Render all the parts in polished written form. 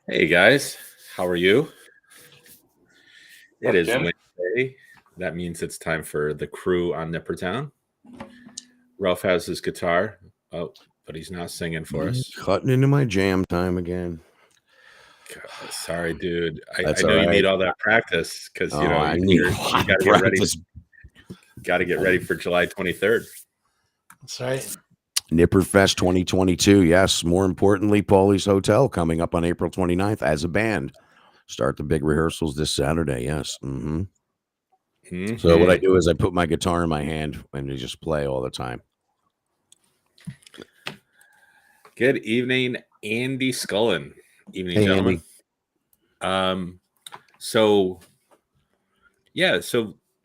Hey guys, how are you? It Up, is Jim? Wednesday. That means it's time for the crew on Nippertown. Ralph has his guitar. Oh, but he's not singing for us. Cutting into my jam time again. God, sorry, dude. I That's know all you right. need all that practice because Oh, I need you a lot got of to get ready. practice. Got to get ready for July 23rd. That's right. Nipperfest 2022. Yes. More importantly, Paulie's Hotel coming up on April 29th as a band. Start the big rehearsals this Saturday. Yes. So what I do is I put my guitar in my hand and I just play all the time. Good evening, Andy Scullin. Evening, Hey, gentlemen. Andy. So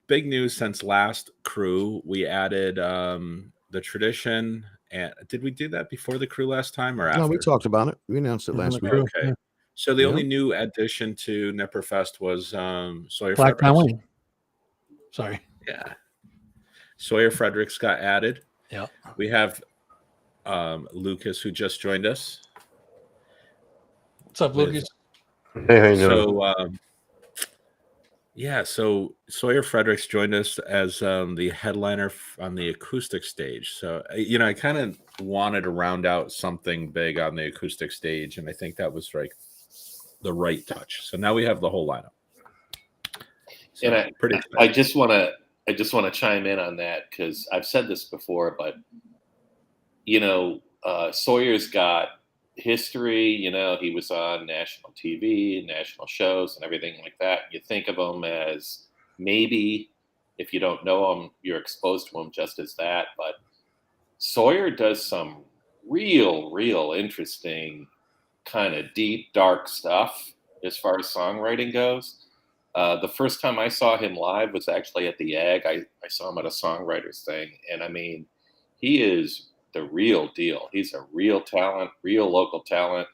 big news since last crew. We added the tradition. And did we do that before the crew last time or after? No, we talked about it. We announced it last week. Okay. Yeah. So the only new addition to Nipperfest was Sawyer Black Town Fredericks. Wayne. Sorry. Yeah. Sawyer Fredericks got added. Yeah. We have Lucas who just joined us. What's up, Lucas? Hey, how you doing? So Sawyer Fredericks joined us as the headliner on the acoustic stage. So I kind of wanted to round out something big on the acoustic stage, and I think that was like the right touch. So now we have the whole lineup. So And I just want to chime in on that because I've said this before, but Sawyer's got history. He was on national TV, national shows, and everything like that. You think of him as maybe, if you don't know him, you're exposed to him just as that. But Sawyer does some real interesting, kind of deep, dark stuff as far as songwriting goes. The first time I saw him live was actually at the Ag. I saw him at a songwriters thing, and I mean, he is the real deal. He's a real talent, real local talent.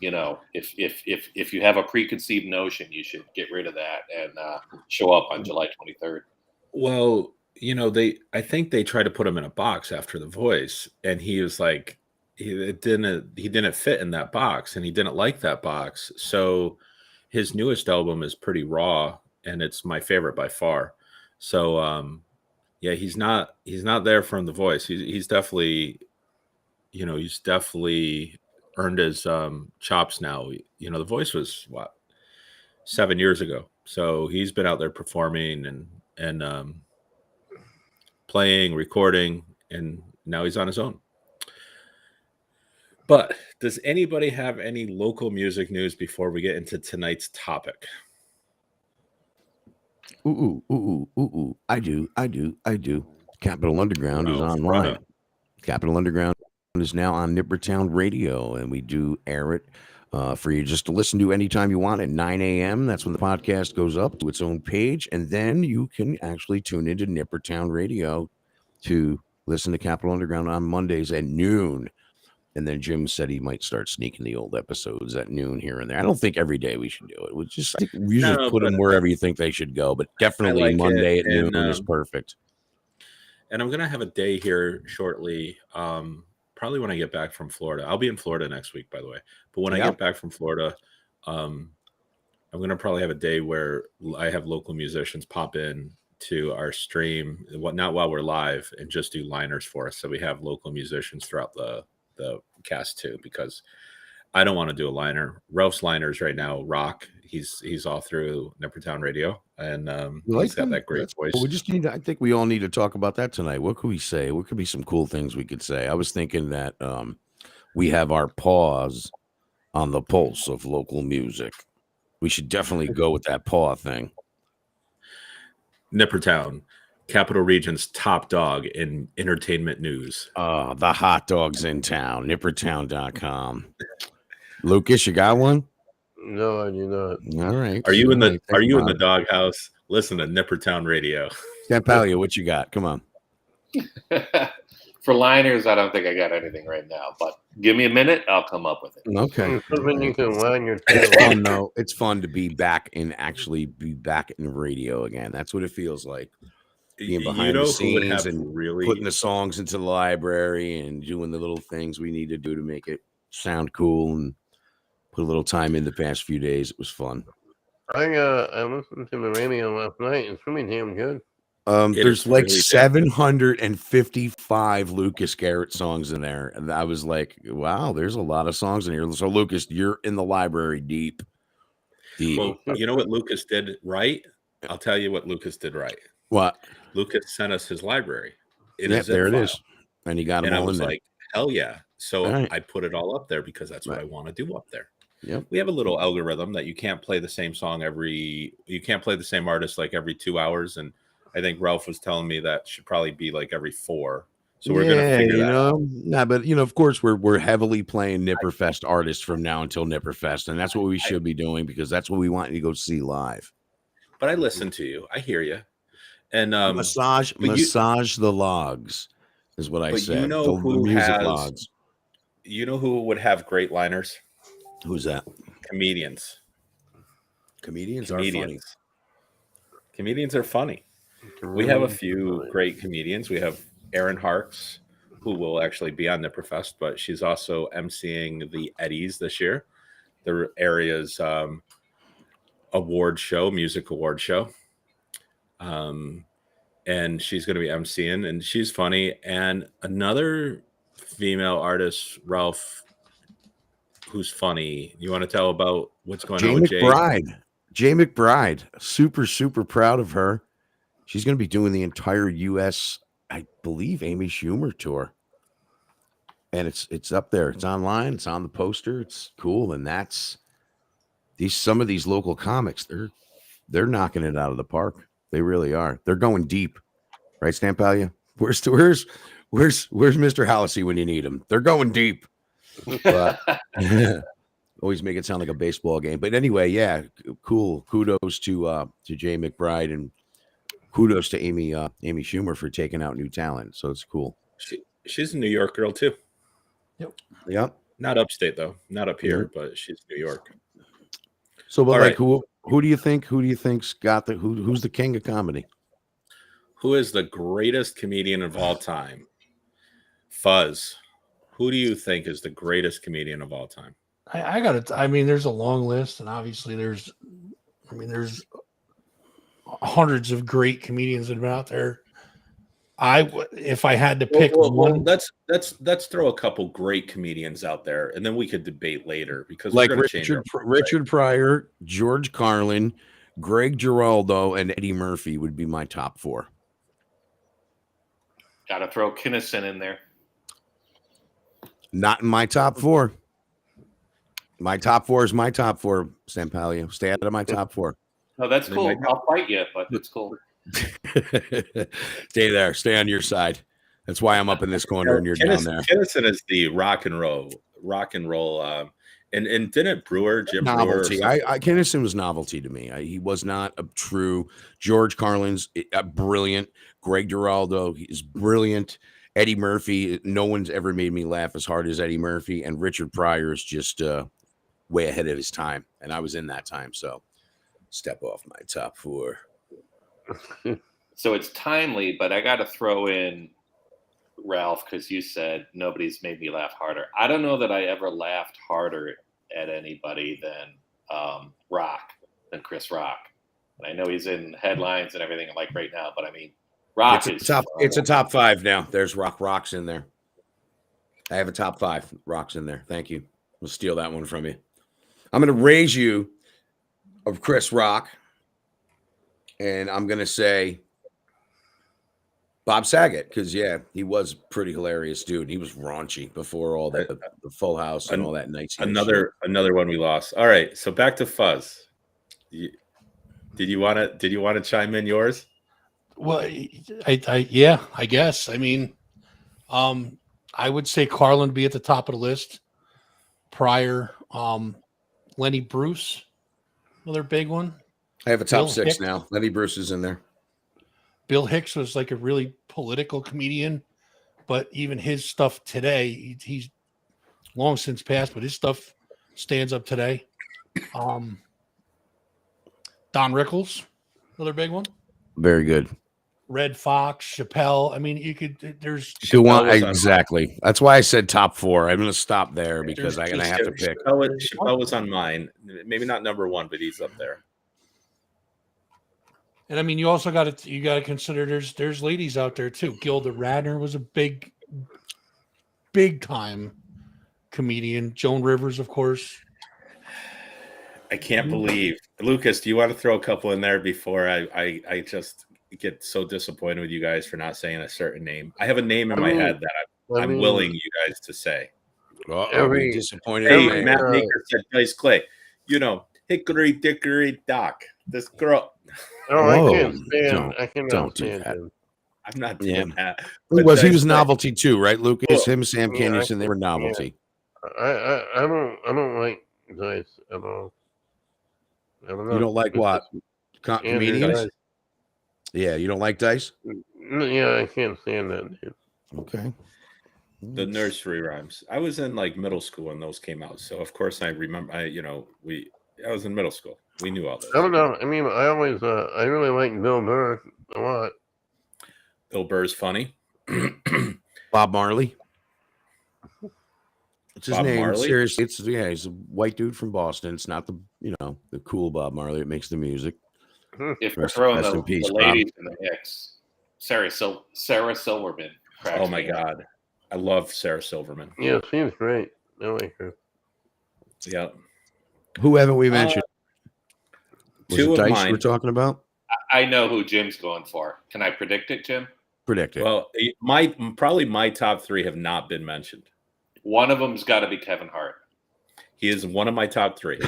If you have a preconceived notion, you should get rid of that and show up on July 23rd. Well, I think they tried to put him in a box after The Voice, and he was like, he didn't fit in that box, and he didn't like that box. So his newest album is pretty raw, and it's my favorite by far. So he's not there from The Voice. He's definitely earned his chops now. The Voice was 7 years ago, so he's been out there performing and playing, recording, and now he's on his own. But does anybody have any local music news before we get into tonight's topic? Ooh. I do. Capital Underground is online. Capital Underground is now on Nippertown Radio, and we do air it for you just to listen to anytime you want at 9 a.m. That's when the podcast goes up to its own page, and then you can actually tune into Nippertown Radio to listen to Capital Underground on Mondays at noon. And then Jim said he might start sneaking the old episodes at noon here and there. I don't think every day we should do it. We just put them wherever you think they should go, but definitely Monday at noon is perfect. And I'm going to have a day here shortly, probably when I get back from Florida. I'll be in Florida next week, by the way. But when I get back from Florida, I'm going to probably have a day where I have local musicians pop in to our stream, not while we're live, and just do liners for us. So we have local musicians throughout the cast too, because I don't want to do a liner. Ralph's liners right now rock. He's all through Nippertown Radio, and he's got that great voice. Well, we just need to, I think we all need to talk about that tonight. What could we say? What could be some cool things we could say? I was thinking that we have our paws on the pulse of local music. We should definitely go with that paw thing. Nippertown, Capital Region's top dog in entertainment news. The hot dogs in town, nippertown.com. Lucas, you got one? No, I do not. All right. Are you in the doghouse? Listen to Nippertown Radio. Campalia, what you got? Come on. For liners, I don't think I got anything right now, but give me a minute, I'll come up with it. Okay. Something you can line your It's fun though. It's fun to be back in radio again. That's what it feels like. Being behind the scenes and putting the songs into the library and doing the little things we need to do to make it sound cool and Put a little time in the past few days. It was fun. I listened to the radio last night. It's really damn good. There's like really 755 Lucas Garrett songs in there. And I was like, wow, there's a lot of songs in here. So, Lucas, you're in the library deep. Well, you know what Lucas did right? I'll tell you what Lucas did right. What? Lucas sent us his library. There it is. And he got them all I was in there. like, hell yeah. So right. I put it all up there because that's what I want to do up there. Yep. We have a little algorithm that you can't play the same song you can't play the same artist like every 2 hours. And I think Ralph was telling me that should probably be like every 4. So we're going to figure that out. Nah, but of course we're heavily playing Nipperfest artists from now until Nipperfest, and that's what we should be doing because that's what we want you to go see live. But I listen to you. I hear you. And massage the logs is what I said. You know the who music logs. You know who would have great liners? Who's that? Comedians. Comedians are funny. Comedians are funny. We have a few great comedians. We have Erin Harks, who will actually be on Nipperfest, but she's also emceeing the Eddies this year, the area's music award show. And she's going to be emceeing, and she's funny. And another female artist, Ralph, who's funny. You want to tell about what's going on with Jay? Jay McBride. Super, super proud of her. She's going to be doing the entire U.S., I believe, Amy Schumer tour. And it's up there. It's online. It's on the poster. It's cool. And that's some of these local comics. They're knocking it out of the park. They really are. They're going deep, right, Stampalia? Where's Mr. Halsey when you need him? They're going deep. But, always make it sound like a baseball game. But anyway, yeah, cool. Kudos to Jay McBride and kudos to Amy Schumer for taking out new talent. So it's cool. She's a New York girl too. Yep. Not upstate though. Not up here, but she's New York. So, but like, who do you think? Who do you think's got who's the king of comedy? Who is the greatest comedian of all time? Fuzz. Who do you think is the greatest comedian of all time? I got it. I mean, there's a long list, and obviously there's hundreds of great comedians that have been out there. If I had to pick one, let's throw a couple great comedians out there, and then we could debate later because like Richard Pryor, George Carlin, Greg Giraldo, and Eddie Murphy would be my top 4. Got to throw Kinnison in there. Not in my top 4. My top 4 is my top 4, Stampalia. Stay out of my top 4. No, that's cool. I'll fight you, but it's cool. Stay there. Stay on your side. That's why I'm up in this corner and you're down there. Kinnison is the rock and roll. And didn't Jim novelty. Brewer? Kinnison was novelty to me. He was not a true. George Carlin's brilliant. Greg Giraldo is brilliant. Eddie Murphy. No one's ever made me laugh as hard as Eddie Murphy. And Richard Pryor is just way ahead of his time. And I was in that time. So step off my top 4. So it's timely, but I got to throw in Ralph because you said nobody's made me laugh harder. I don't know that I ever laughed harder at anybody than Chris Rock. And I know he's in headlines and everything like right now, but I mean, Rock it's a top 5 now. There's Rock's in there. I have a top 5. Rock's in there. Thank you. We'll steal that one from you. I'm going to raise you of Chris Rock. And I'm going to say Bob Saget because, yeah, he was pretty hilarious, dude. He was raunchy before all that, the Full House and all that nice. Another one we lost. All right, so back to Fuzz. Did you want to chime in yours? Well, I guess. I mean, I would say Carlin be at the top of the list. Pryor, Lenny Bruce, another big one. I have a top 6 now. Lenny Bruce is in there. Bill Hicks was like a really political comedian, but even his stuff today, he's long since passed, but his stuff stands up today. Don Rickles, another big one. Very good. Red Fox, Chappelle. I mean, you could. There's Chappelle was on exactly. That's why I said top 4. I'm going to stop there because There's I'm going to just have to pick. Chappelle was on mine. Maybe not number 1, but he's up there. And I mean, you also got to consider there's ladies out there too. Gilda Radner was a big time comedian. Joan Rivers, of course. I can't believe, Lucas. Do you want to throw a couple in there before I just get so disappointed with you guys for not saying a certain name? I have a name in my head that I'm willing you guys to say. Are we disappointed? Hey, Matt Maker said Dice Clay. You know, Hickory Dickory Dock. This girl. Oh, I cannot stand him. I'm not doing that. He was novelty too, right, Lucas? Him, Sam Kinison, they were novelty. I don't like Dice at all. I don't know. You don't like what? Comedians? Yeah, you don't like Dice? Yeah, I can't stand that dude. Okay. The nursery rhymes. I was in like middle school when those came out, so of course I remember. I was in middle school. We knew all this. I don't know. I mean, I really like Bill Burr a lot. Bill Burr's funny. Bob Marley. It's his Bob name. Marley? Seriously, he's a white dude from Boston. It's not the cool Bob Marley that makes the music. If we're throwing the ladies in the mix, Sarah Silverman. Oh my God, I love Sarah Silverman. Yeah, she's great. I like her. Yeah. Who haven't we mentioned? Two of Dice mine. we're talking about. I know who Jim's going for. Can I predict it, Jim? Predict it. Well, my top 3 have not been mentioned. One of them's got to be Kevin Hart. He is one of my top 3.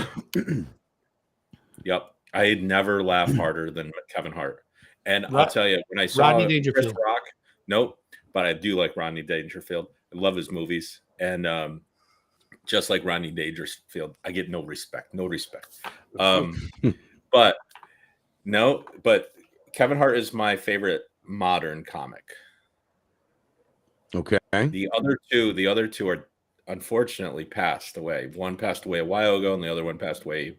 Yep. I had never laughed harder than Kevin Hart. And I'll tell you, when I saw Chris Rock, nope, but I do like Rodney Dangerfield. I love his movies. And just like Rodney Dangerfield, I get no respect. But Kevin Hart is my favorite modern comic. Okay. The other two are unfortunately passed away. One passed away a while ago, and the other one passed away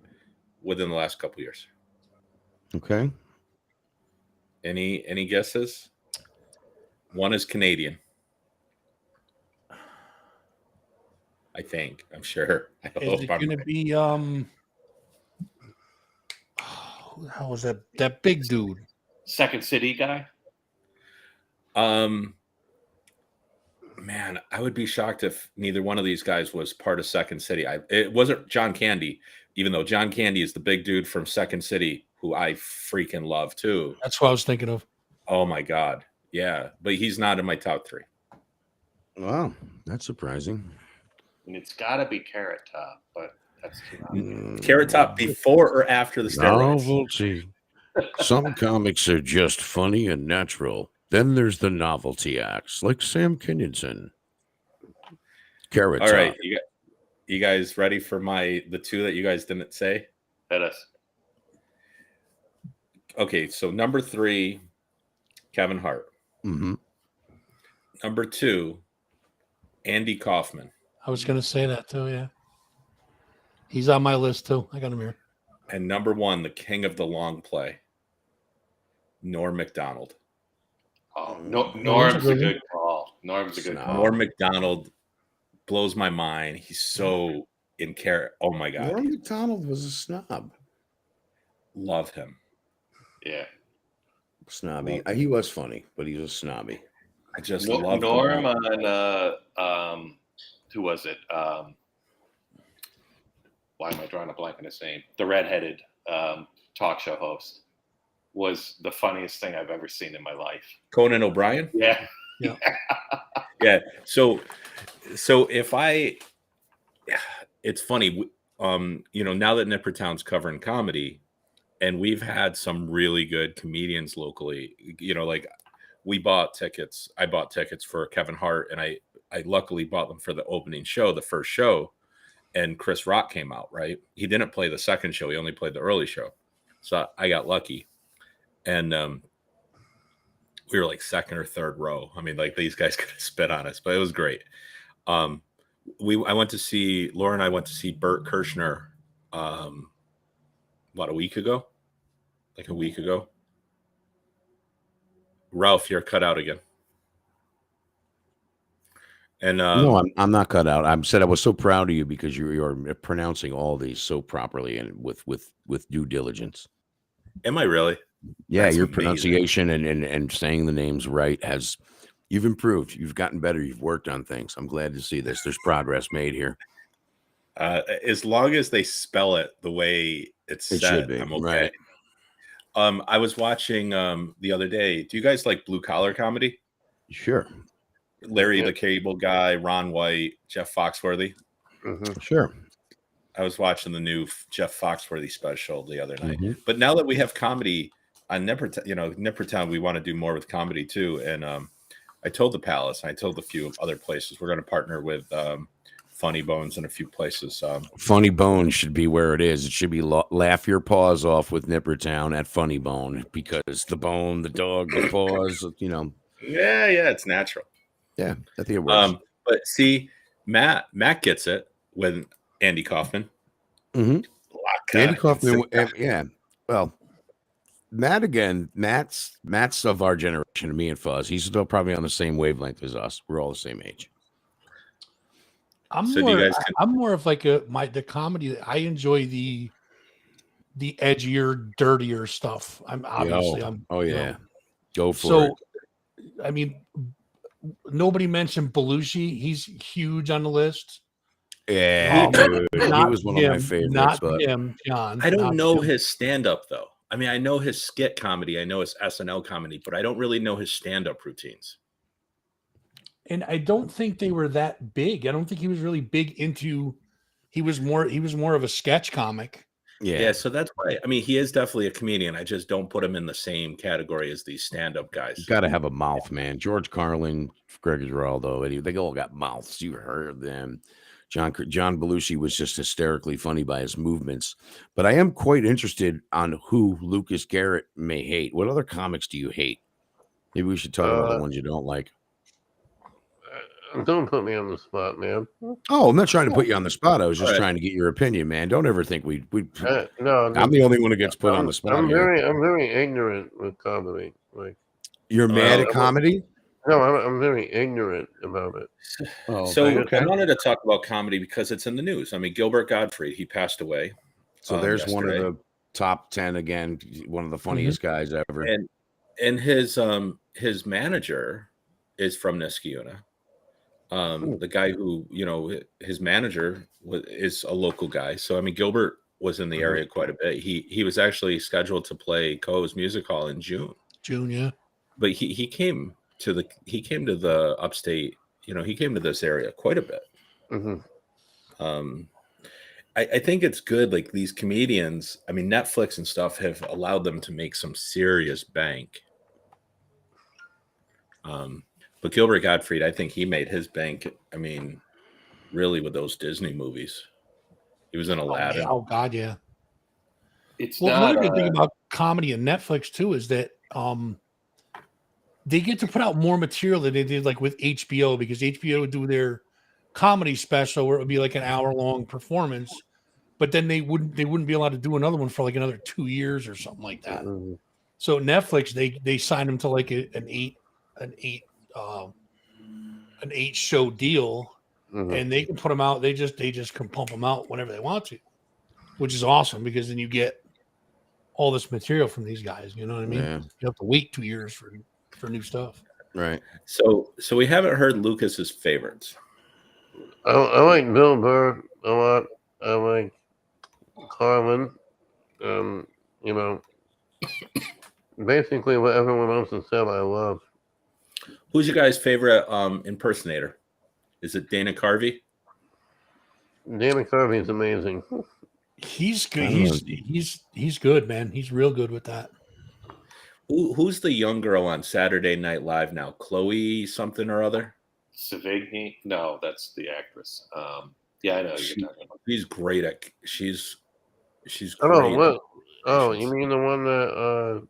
within the last couple of years. Okay. Any guesses? One is Canadian. I think. I'm sure. Is it going to be who the hell was that big dude? Second City guy? Man, I would be shocked if neither one of these guys was part of Second City. It wasn't John Candy, even though John Candy is the big dude from Second City, who I freaking love too. That's what I was thinking of. Oh my God. Yeah. But he's not in my top 3. Wow. That's surprising. And it's got to be Carrot Top, but that's too obvious. Carrot Top before or after the steroids? Novelty. Some comics are just funny and natural. Then there's the novelty acts, like Sam Kinison. Carrot Top. All right. You guys ready for the 2 that you guys didn't say? Hit us. Okay. So number 3, Kevin Hart. Mm-hmm. Number 2, Andy Kaufman. I was going to say that too. Yeah. He's on my list too. I got him here. And number 1, the king of the long play, Norm Macdonald. Oh, Norm's a good call. Norm Macdonald blows my mind. He's so in character. Oh my God. Norm Macdonald was a snob. Love him. Yeah. Snobby. He was funny, but he was snobby. I just love Norm on who was it? Why am I drawing a blank on his name? The redheaded talk show host was the funniest thing I've ever seen in my life. Conan O'Brien? Yeah. Yeah. Yeah. So it's funny, now that Nippertown's covering comedy, and we've had some really good comedians locally, like I bought tickets for Kevin Hart, and I luckily bought them for the opening show, the first show, and Chris Rock came out, right? He didn't play the second show. He only played the early show. So I got lucky. And we were like second or third row. I mean, like these guys could have spit on us, but it was great. Laura and I went to see Bert Kirshner a week ago. Ralph, you're cut out again. And no, I'm not cut out. I said I was so proud of you because you're pronouncing all these so properly and with due diligence. Am I really? Yeah, That's your amazing. pronunciation and saying the names right you've improved. You've gotten better. You've worked on things. I'm glad to see this. There's progress made here. As long as they spell it the way it should be, I'm okay. right. I was watching the other day. Do you guys like blue collar comedy? Sure. Larry the Cable Guy, Ron White, Jeff Foxworthy. Mm-hmm. Sure. I was watching the new Jeff Foxworthy special the other night. Mm-hmm. But now that we have comedy on Nippertown, we want to do more with comedy too. And I told the Palace, and I told a few other places we're going to partner with Funny Bones in a few places. Funny Bone should be where it is. It should be laugh your paws off with Nippertown at Funny Bone, because the bone, the dog, the paws, Yeah, it's natural. Yeah, I think it works. But see, Matt gets it with Andy Kaufman. Mm-hmm. Andy Kaufman, yeah. Well, Matt's of our generation, me and Fuzz. He's still probably on the same wavelength as us. We're all the same age. I'm more of like the comedy. I enjoy the edgier, dirtier stuff. Go for it. I mean, nobody mentioned Belushi. He's huge on the list. Yeah, dude. He was one of my favorites. Not him, John. I don't know his stand-up though. I mean, I know his skit comedy. I know his SNL comedy, but I don't really know his stand-up routines. And I don't think they were that big. I don't think he was really big into. He was more of a sketch comic. Yeah. So that's why. I mean, he is definitely a comedian. I just don't put him in the same category as these stand-up guys. You got to have a mouth, man. George Carlin, Greg Giraldo, they all got mouths. You heard them. John Belushi was just hysterically funny by his movements. But I am quite interested on who Lucas Garrett may hate. What other comics do you hate? Maybe we should talk about the ones you don't like. Don't put me on the spot, man. Oh, I'm not trying to put you on the spot. I was just trying to get your opinion, man. Don't ever think we. No, I'm the only one who gets put on the spot. I'm very ignorant with comedy. Like, you're mad at comedy? No, I'm very ignorant about it. I wanted to talk about comedy because it's in the news. I mean, Gilbert Gottfried, he passed away. So there's yesterday. One of the top 10 again. One of the funniest guys ever. And his manager is from Niskayuna. The guy who, his manager is a local guy. So, I mean, Gilbert was in the area quite a bit. He was actually scheduled to play Coe's Music Hall in June. Yeah. But he came to the upstate, he came to this area quite a bit. Mm-hmm. I think it's good. Like these comedians, I mean, Netflix and stuff have allowed them to make some serious bank. But Gilbert Gottfried, I think he made his bank. I mean, really with those Disney movies. He was in Aladdin. Oh God, yeah. Another good thing about comedy and Netflix too is that they get to put out more material than they did like with HBO, because HBO would do their comedy special where it would be like an hour-long performance, but then they wouldn't be allowed to do another one for like another 2 years or something like that. Mm-hmm. So Netflix, they signed them to like an eight show deal, and they can put them out. They just can pump them out whenever they want to, which is awesome, because then you get all this material from these guys. You know what I mean? Yeah. You have to wait 2 years for new stuff. Right. So we haven't heard Lucas's favorites. I like Bill Burr a lot. I like Carlin. Basically what everyone else has said, I love. Who's your guys' favorite impersonator? Is it Dana Carvey? Dana Carvey is amazing. He's good. He's good, man. He's real good with that. Who's the young girl on Saturday Night Live now? Chloe something or other? Savigny? No, that's the actress. Yeah, I know who you're talking about. She's great at. She's great. Oh, what? Oh, you mean the one that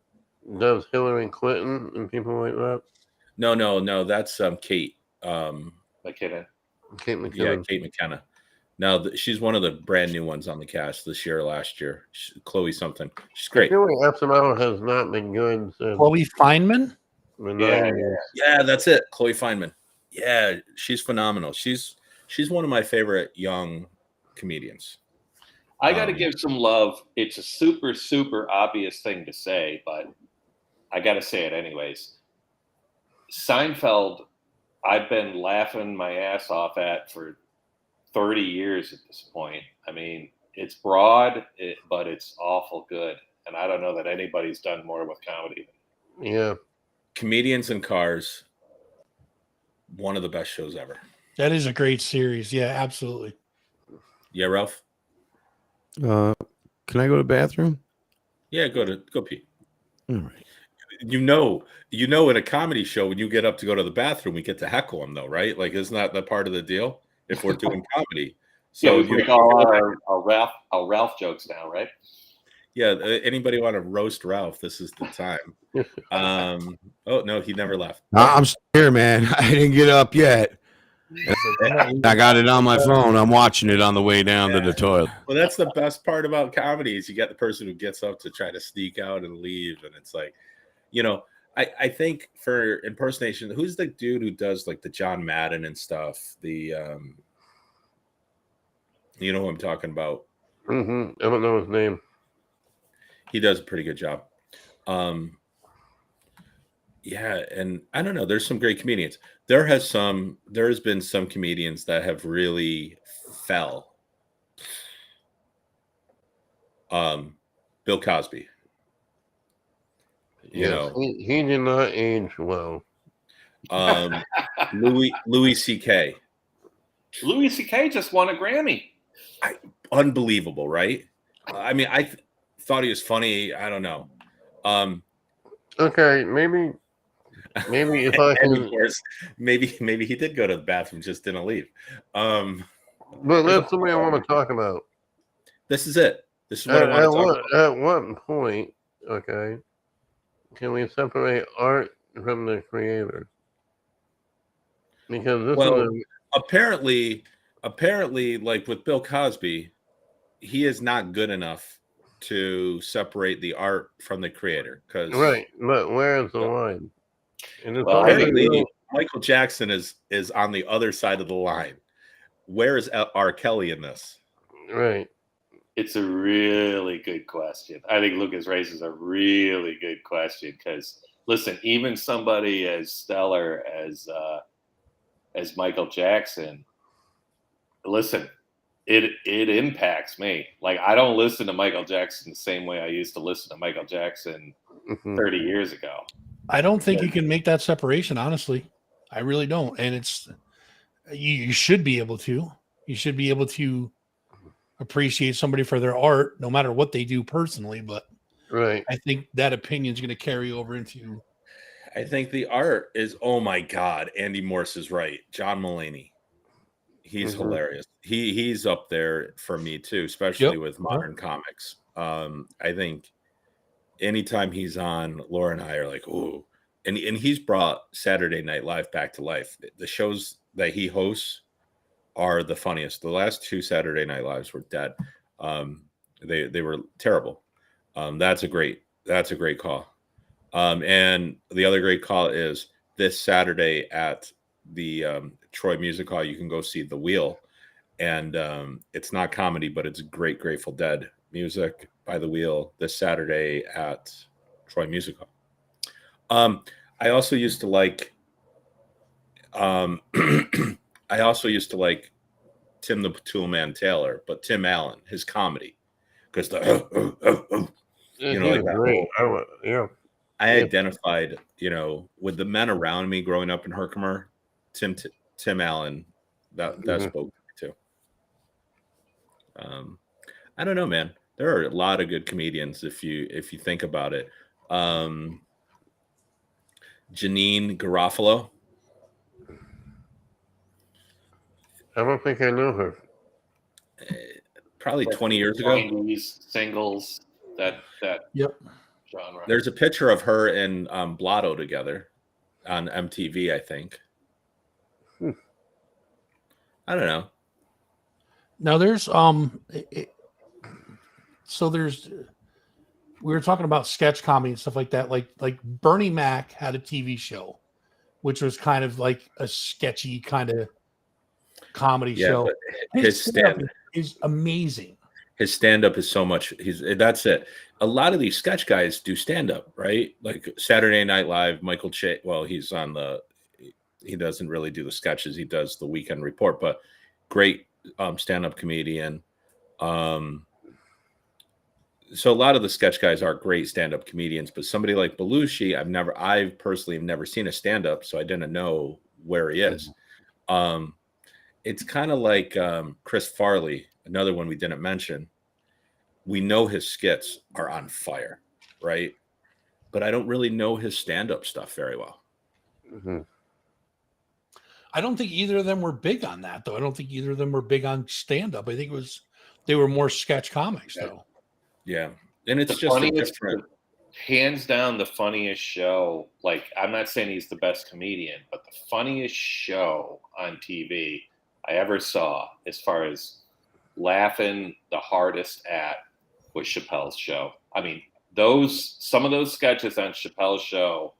does Hillary Clinton and people like that? No. That's Kate. McKinnon. Kate McKinnon. Yeah, Kate McKenna. Now she's one of the brand new ones on the cast this year, last year. Chloe something. She's great. I feel like SNL has not been good since. Chloe Fineman? The Yeah, 90s. Yeah, that's it. Chloe Fineman. Yeah, she's phenomenal. She's one of my favorite young comedians. I got to give some love. It's a super, super obvious thing to say, but I got to say it anyways. Seinfeld, I've been laughing my ass off at for 30 years at this point. I mean, it's broad, but it's awful good. And I don't know that anybody's done more with comedy. Yeah. Comedians in Cars, one of the best shows ever. That is a great series. Yeah, absolutely. Yeah, Ralph? Can I go to the bathroom? Yeah, go pee. All right. You know, in a comedy show, when you get up to go to the bathroom, we get to heckle them, though, right? Like, isn't that the part of the deal? If we're doing comedy, So yeah, we make all our Ralph jokes now, right? Yeah, anybody want to roast Ralph? This is the time. Oh no, he never left. I'm still here, man. I didn't get up yet. I got it on my phone. I'm watching it on the way down to the toilet. Well, that's the best part about comedy is you get the person who gets up to try to sneak out and leave, and it's like, I think for impersonation, who's the dude who does like the John Madden and stuff? The you know who I'm talking about? I don't know his name. He does a pretty good job. Yeah, and I don't know. There's some great comedians. There has been some comedians that have really fell. Bill Cosby. He did not age well. Louis C.K. Louis C.K. just won a Grammy. Unbelievable, right? I mean, I thought he was funny. I don't know. Okay, maybe if I can. And of course, maybe he did go to the bathroom, just didn't leave. But that's something I want to talk about. This is it. This is what I want to talk about. At what point, okay, can we separate art from the creator? Because apparently, like with Bill Cosby, he is not good enough to separate the art from the creator. Right, but where is the line? And apparently, Michael Jackson is on the other side of the line. Where is R. Kelly in this? Right. It's a really good question. I think Lucas raises a really good question because, listen, even somebody as stellar as Michael Jackson, listen, it impacts me. Like, I don't listen to Michael Jackson the same way I used to listen to Michael Jackson 30 years ago. I don't think you can make that separation, honestly. I really don't. And you should be able to. You should be able to appreciate somebody for their art, no matter what they do personally. But right, I think that opinion is going to carry over into. I think the art is, oh my God, Andy Morse is right. John Mulaney. He's hilarious. He's up there for me too, especially with modern comics. I think anytime he's on, Laura and I are like, oh, and he's brought Saturday Night Live back to life. The shows that he hosts are the funniest. The last two Saturday Night Lives were dead. They were terrible. That's a great call. And the other great call is this Saturday at the Troy Music Hall. You can go see The Wheel, and it's not comedy, but it's great Grateful Dead music by The Wheel this Saturday at Troy Music Hall. I also used to like Tim the Toolman Taylor, but Tim Allen, his comedy, because like that whole, I identified, with the men around me growing up in Herkimer. Tim Allen, that spoke to me too. I don't know, man. There are a lot of good comedians if you think about it. Janine Garofalo. I don't think I know her. Probably 20 years ago. 90s singles, that genre. There's a picture of her and Blotto together on MTV, I think. I don't know. Now there's we were talking about sketch comedy and stuff like that. Like Bernie Mac had a TV show, which was kind of like a sketchy kind of comedy Yeah, show. but his stand-up stand is amazing. his stand up is so much. That's it. A lot of these sketch guys do stand up, right? Like Saturday Night Live, Michael Che. Well, he doesn't really do the sketches. He does the Weekend Report, but great stand up comedian. So a lot of the sketch guys are great stand up comedians, but somebody like Belushi, I personally have never seen a stand up, so I didn't know where he is. It's kind of like Chris Farley, another one we didn't mention. We know his skits are on fire, right? But I don't really know his stand-up stuff very well. Mm-hmm. I don't think either of them were big on that, though. I don't think either of them were big on stand-up. I think they were more sketch comics, though. Yeah, and it's The just funniest, different. hands down, the funniest show. Like, I'm not saying he's the best comedian, but the funniest show on TV I ever saw, as far as laughing the hardest at, was Chappelle's show. I mean, some of those sketches on Chappelle's show,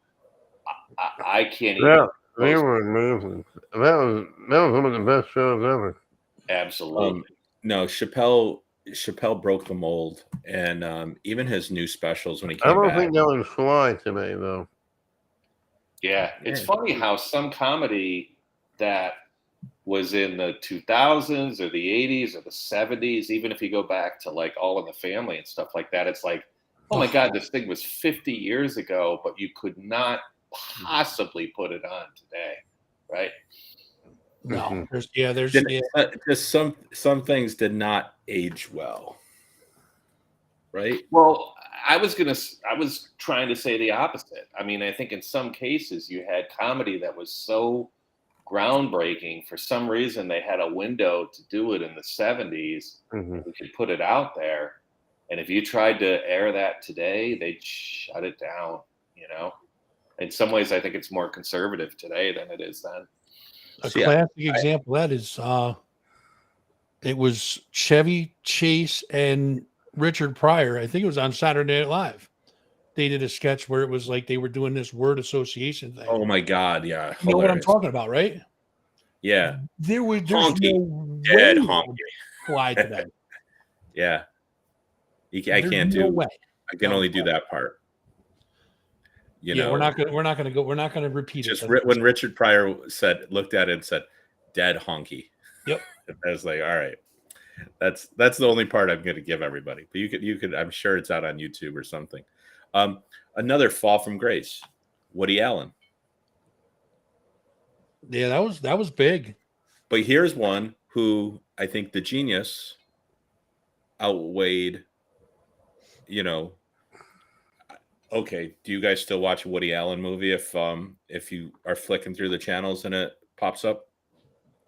I can't even. Yeah, they were amazing. That was one of the best shows ever. Absolutely. No, Chappelle broke the mold, and even his new specials when he came I don't back. think that would fly today, though. Yeah, it's funny how some comedy that was in the 2000s or the 80s or the 70s, even if you go back to like All in the Family and stuff like that, it's like, oh my God, this thing was 50 years ago, but you could not possibly put it on today, right? No, Just some things did not age well, right? Well, I was trying to say the opposite. I mean, I think in some cases you had comedy that was so groundbreaking. For some reason, they had a window to do it in the 70s. Mm-hmm. We could put it out there, and if you tried to air that today, they'd shut it down. You know, in some ways, I think it's more conservative today than it is then. A classic example of that is it was Chevy Chase and Richard Pryor. I think it was on Saturday Night Live. They did a sketch where it was like they were doing this word association thing. Oh my God, yeah. You know what I'm talking about, right? Yeah. There's honky. No Dead way honky. Fly today. Yeah. I can't do. Way. I can only do that part. You know, we're not gonna repeat just it. When Richard Pryor looked at it and said, "Dead honky." Yep. I was like, all right. That's the only part I'm going to give everybody. But you could. I'm sure it's out on YouTube or something. Another fall from grace, Woody Allen. Yeah, that was big. But here's one who I think the genius outweighed. You know. Okay, do you guys still watch a Woody Allen movie if you are flicking through the channels and it pops up?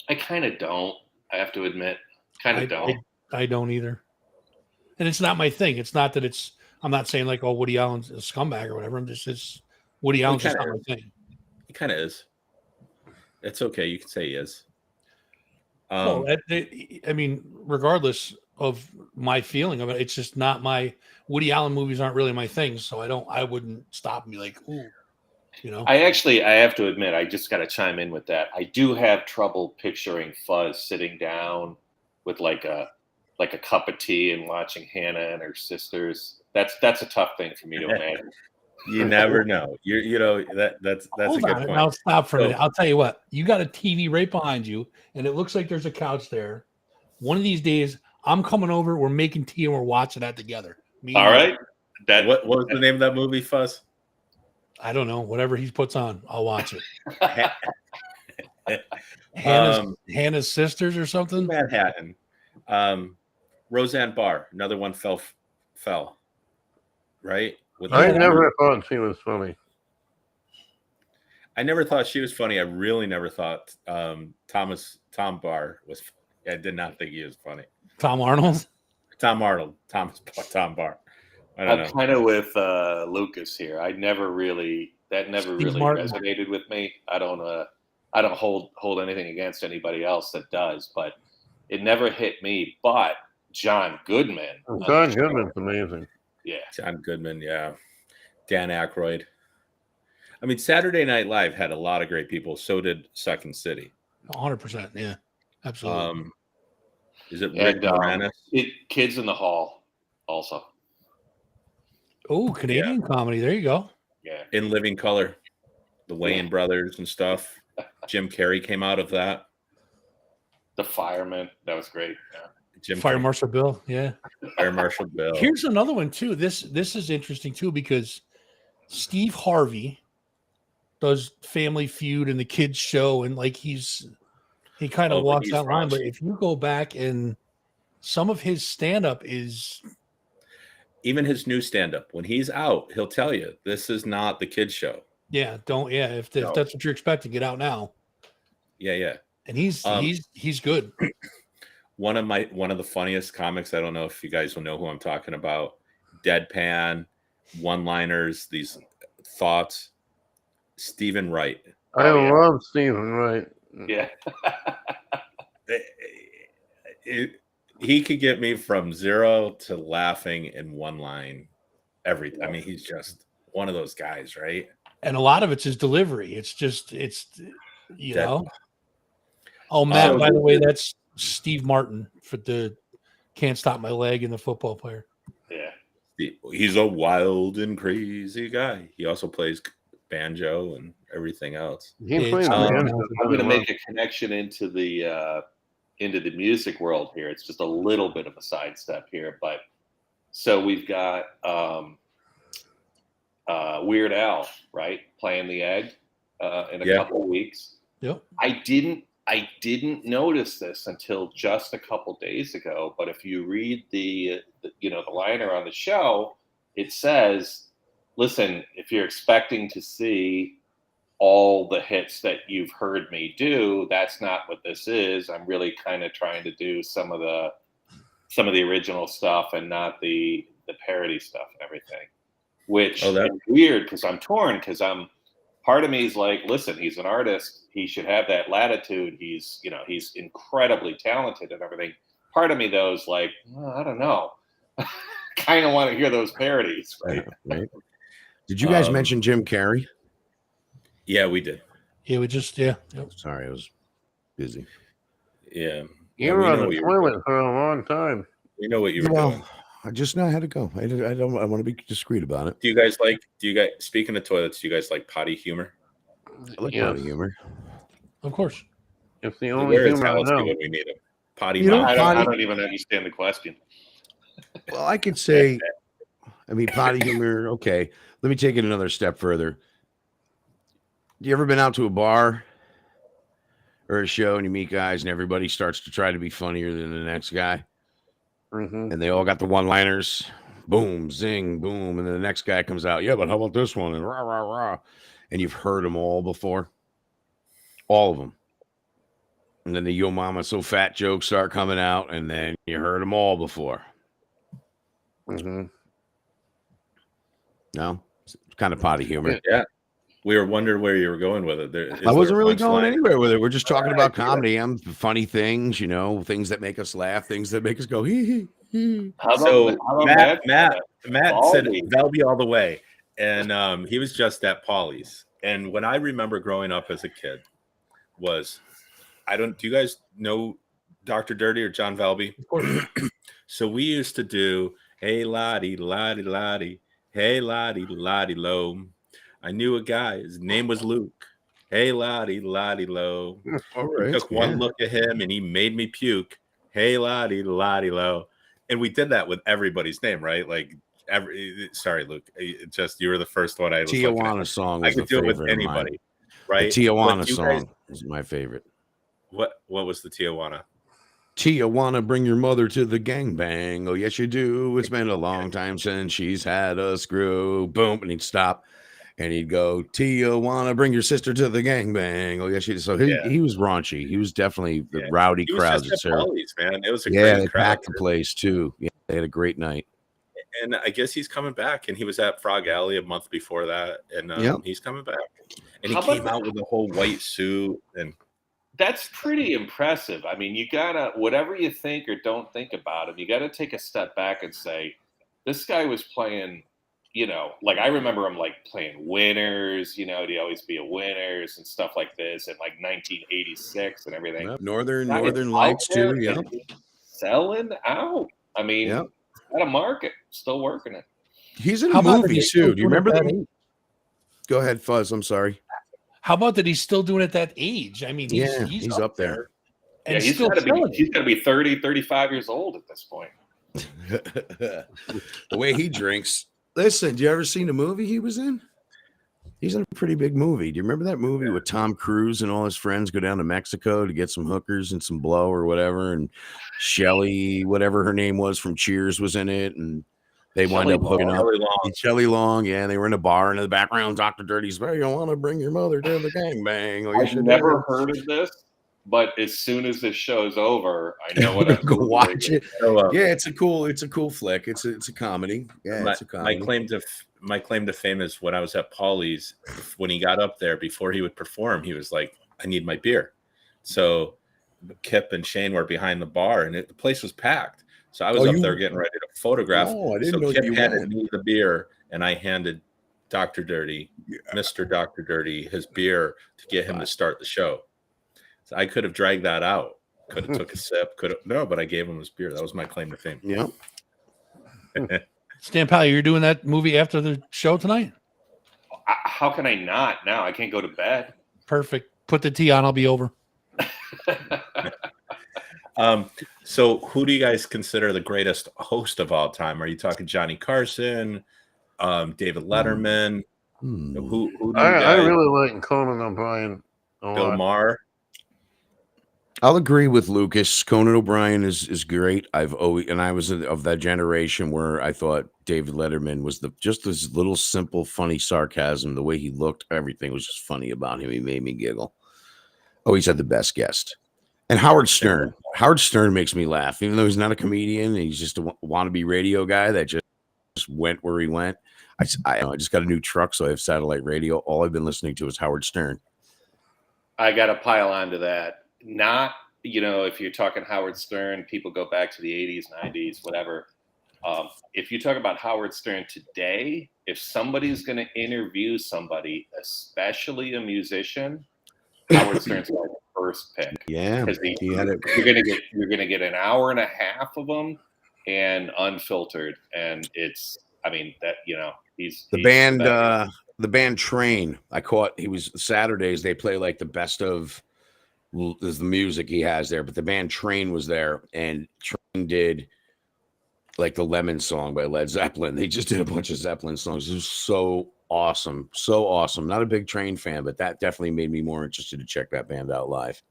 I kind of don't. I have to admit, don't. I don't either. And it's not my thing. It's not that it's. I'm not saying like, oh, Woody Allen's a scumbag or whatever. I'm just Woody Allen's just not my thing. He kind of is. It's okay. You can say he is. Well, I mean, regardless of my feeling of it, it's just not my. Woody Allen movies aren't really my thing, so I wouldn't stop and be like, ooh, you know. I have to admit, I just got to chime in with that. I do have trouble picturing Fuzz sitting down with like a cup of tea and watching Hannah and her sisters. That's a tough thing for me to imagine. You never know. That's Hold a good on, point. Now stop for a minute. I'll tell you what. You got a TV right behind you, and it looks like there's a couch there. One of these days, I'm coming over. We're making tea and we're watching that together. All right. What was the name of that movie, Fuzz? I don't know. Whatever he puts on, I'll watch it. Hannah's sisters or something. Manhattan. Roseanne Barr. Another one fell. Right. I never thought she was funny. I never thought she was funny. I really never thought Tom Barr was. I did not think he was funny. Tom Arnold. Tom Barr. I'm kind of with Lucas here. That never really resonated with me. I don't hold anything against anybody else that does, but it never hit me. But John Goodman. John Goodman's amazing. Yeah. John Goodman, yeah. Dan Aykroyd. I mean, Saturday Night Live had a lot of great people. So did Second City. 100%. Yeah, absolutely. Is it Rick And Moranis? Kids in the Hall also. Oh, Canadian comedy. There you go. Yeah. In Living Color, the Wayne brothers and stuff. Jim Carrey came out of that. The Fireman. That was great. Yeah. Fire Marshal Bill. Yeah. Fire Marshal Bill. Here's another one too. This is interesting too because Steve Harvey does Family Feud and the kids show, and like he kind of walks that line. But if you go back and some of his stand-up is even his new stand-up, when he's out, he'll tell you this is not the kids show. Yeah, if that's what you're expecting, get out now. Yeah. And he's good. One of the funniest comics, I don't know if you guys will know who I'm talking about, deadpan, one-liners, these thoughts, Stephen Wright. I love Stephen Wright. Yeah. He could get me from 0 to laughing in one line every. I mean, he's just one of those guys, right? And a lot of it's his delivery. It's you know. Oh, Matt, by the way, that's Steve Martin for the Can't Stop My Leg and the football player. Yeah. He's a wild and crazy guy. He also plays banjo and everything else. I'm going to make a connection into the music world here. It's just a little bit of a sidestep here, but so we've got Weird Al, right, playing the Egg in a couple of weeks. Yep. I didn't notice this until just a couple days ago, but if you read the liner on the show, it says, listen, if you're expecting to see all the hits that you've heard me do, that's not what this is. I'm really kind of trying to do some of the original stuff and not the parody stuff and everything, which is weird because I'm torn because part of me is like, listen, he's an artist. He should have that latitude. He's incredibly talented and everything. Part of me, though, is like, I don't know. Kind of want to hear those parodies, right? Right. Did you guys mention Jim Carrey? Yeah, we did. Yeah, we just Yep. Sorry, I was busy. Yeah. You were on the toilet for a long time. We know what you were doing. I just know how to go. I want to be discreet about it. Do you guys speaking of toilets, do you guys like potty humor? I like potty humor. Of course. It's the only humor I know. When we need him. Potty I don't even understand the question. Well, I could say, potty humor. Okay. Let me take it another step further. You ever been out to a bar or a show and you meet guys and everybody starts to try to be funnier than the next guy? Mm-hmm. And they all got the one-liners, boom, zing, boom, and then the next guy comes out, yeah, but how about this one? And rah, rah, rah. And you've heard them all before. All of them. And then the yo mama so fat jokes start coming out, and then you heard them all before. Mm-hmm. No? It's kind of potty humor. Yeah. We were wondering where you were going with it. I wasn't really going anywhere with it. We're just talking about comedy. Funny things, things that make us laugh, things that make us go hee hee. Matt said Velby all the way, and he was just at Paulie's. And when I remember growing up as a kid, do you guys know Dr. Dirty or John Velby? Of course. So we used to do, hey lottie, lottie, lottie, hey lottie, lottie, low. I knew a guy. His name was Luke. Hey, lottie, lottie, low. All right. Took one look at him and he made me puke. Hey, lottie, lottie, low. And we did that with everybody's name, right? Like sorry, Luke. You were the first one I was Tijuana song. I could do it with anybody, right? The Tijuana song is my favorite. What was the Tijuana? Tijuana, bring your mother to the gangbang. Oh, yes, you do. It's been a long time since she's had a screw. Boom. And he'd stop. And he'd go, Tijuana, bring your sister to the gangbang. Oh, yes, so he was raunchy. He was definitely the rowdy crowds at Paulie's, man. It was a great crowd. Packed the place too. Yeah, they had a great night. And I guess he's coming back. And he was at Frog Alley a month before that. And he's coming back. And he came out with a whole white suit. And that's pretty impressive. I mean, you gotta, whatever you think or don't think about him, you gotta take a step back and say, this guy was playing, like I remember him like playing Winners, he'd always be a Winners and stuff like this in like 1986 and everything. Yep. Northern Guy is Lights out there too. Yeah. and he's selling out. I mean, Yep. got a market, still working it. He's in How a about movie that he's still too. Do you doing it remember at that? that age? Go ahead, Fuzz. I'm sorry. How about that he's still doing it at that age? I mean, he's up there. and He's still got to selling be it. he's got to be 30, 35 years old at this point. The way he drinks. Listen, do you ever seen the movie he was in? He's in a pretty big movie. Do you remember that movie with Tom Cruise and all his friends go down to Mexico to get some hookers and some blow or whatever? And Shelley, whatever her name was from Cheers, was in it, and they wind up hooking up. Shelley Long, yeah. They were in a bar, and in the background, Dr. Dirty's, well, you want to bring your mother to the gangbang. Or you I've should never heard of this, but as soon as this show's over, I know what I'm go doing. watch it. So, Yeah, it's a cool flick. It's a comedy. Yeah, it's a comedy. My claim to fame is when I was at Paulie's, when he got up there before he would perform, he was like, "I need my beer." So Kip and Shane were behind the bar, and the place was packed. So I was up there getting ready to photograph. Oh, I didn't know Kip you handed went. me the beer, and I handed Dr. Dirty, Mr. Dr. Dirty, his beer to get him to start the show. So I could have dragged that out. Could have took a sip. But I gave him his beer. That was my claim to fame. Yeah. Stan Pally, you're doing that movie after the show tonight? How can I not now? I can't go to bed. Perfect. Put the tea on. I'll be over. So who do you guys consider the greatest host of all time? Are you talking Johnny Carson, David Letterman? Who do you I guys? really like Conan O'Brien. Bill Maher? I'll agree with Lucas. Conan O'Brien is great. I was of that generation where I thought David Letterman was just this little simple, funny sarcasm. The way he looked, everything was just funny about him. He made me giggle. Oh, he's had the best guest. And Howard Stern. Howard Stern makes me laugh, even though he's not a comedian. He's just a wannabe radio guy that just went where he went. I just got a new truck, so I have satellite radio. All I've been listening to is Howard Stern. I got to pile on to that. Not, if you're talking Howard Stern, people go back to the 80s, 90s, whatever. If you talk about Howard Stern today, if somebody's going to interview somebody, especially a musician, Howard Stern's like the first pick. Yeah, because he had it. You're gonna get an hour and a half of them and unfiltered, and it's. I mean that he's The band Train. I caught. He was Saturdays. They play like the best of. There's the music he has there, but the band Train was there, and Train did like the Lemon song by Led Zeppelin. They just did a bunch of Zeppelin songs. It was so awesome. Not a big Train fan, but that definitely made me more interested to check that band out live.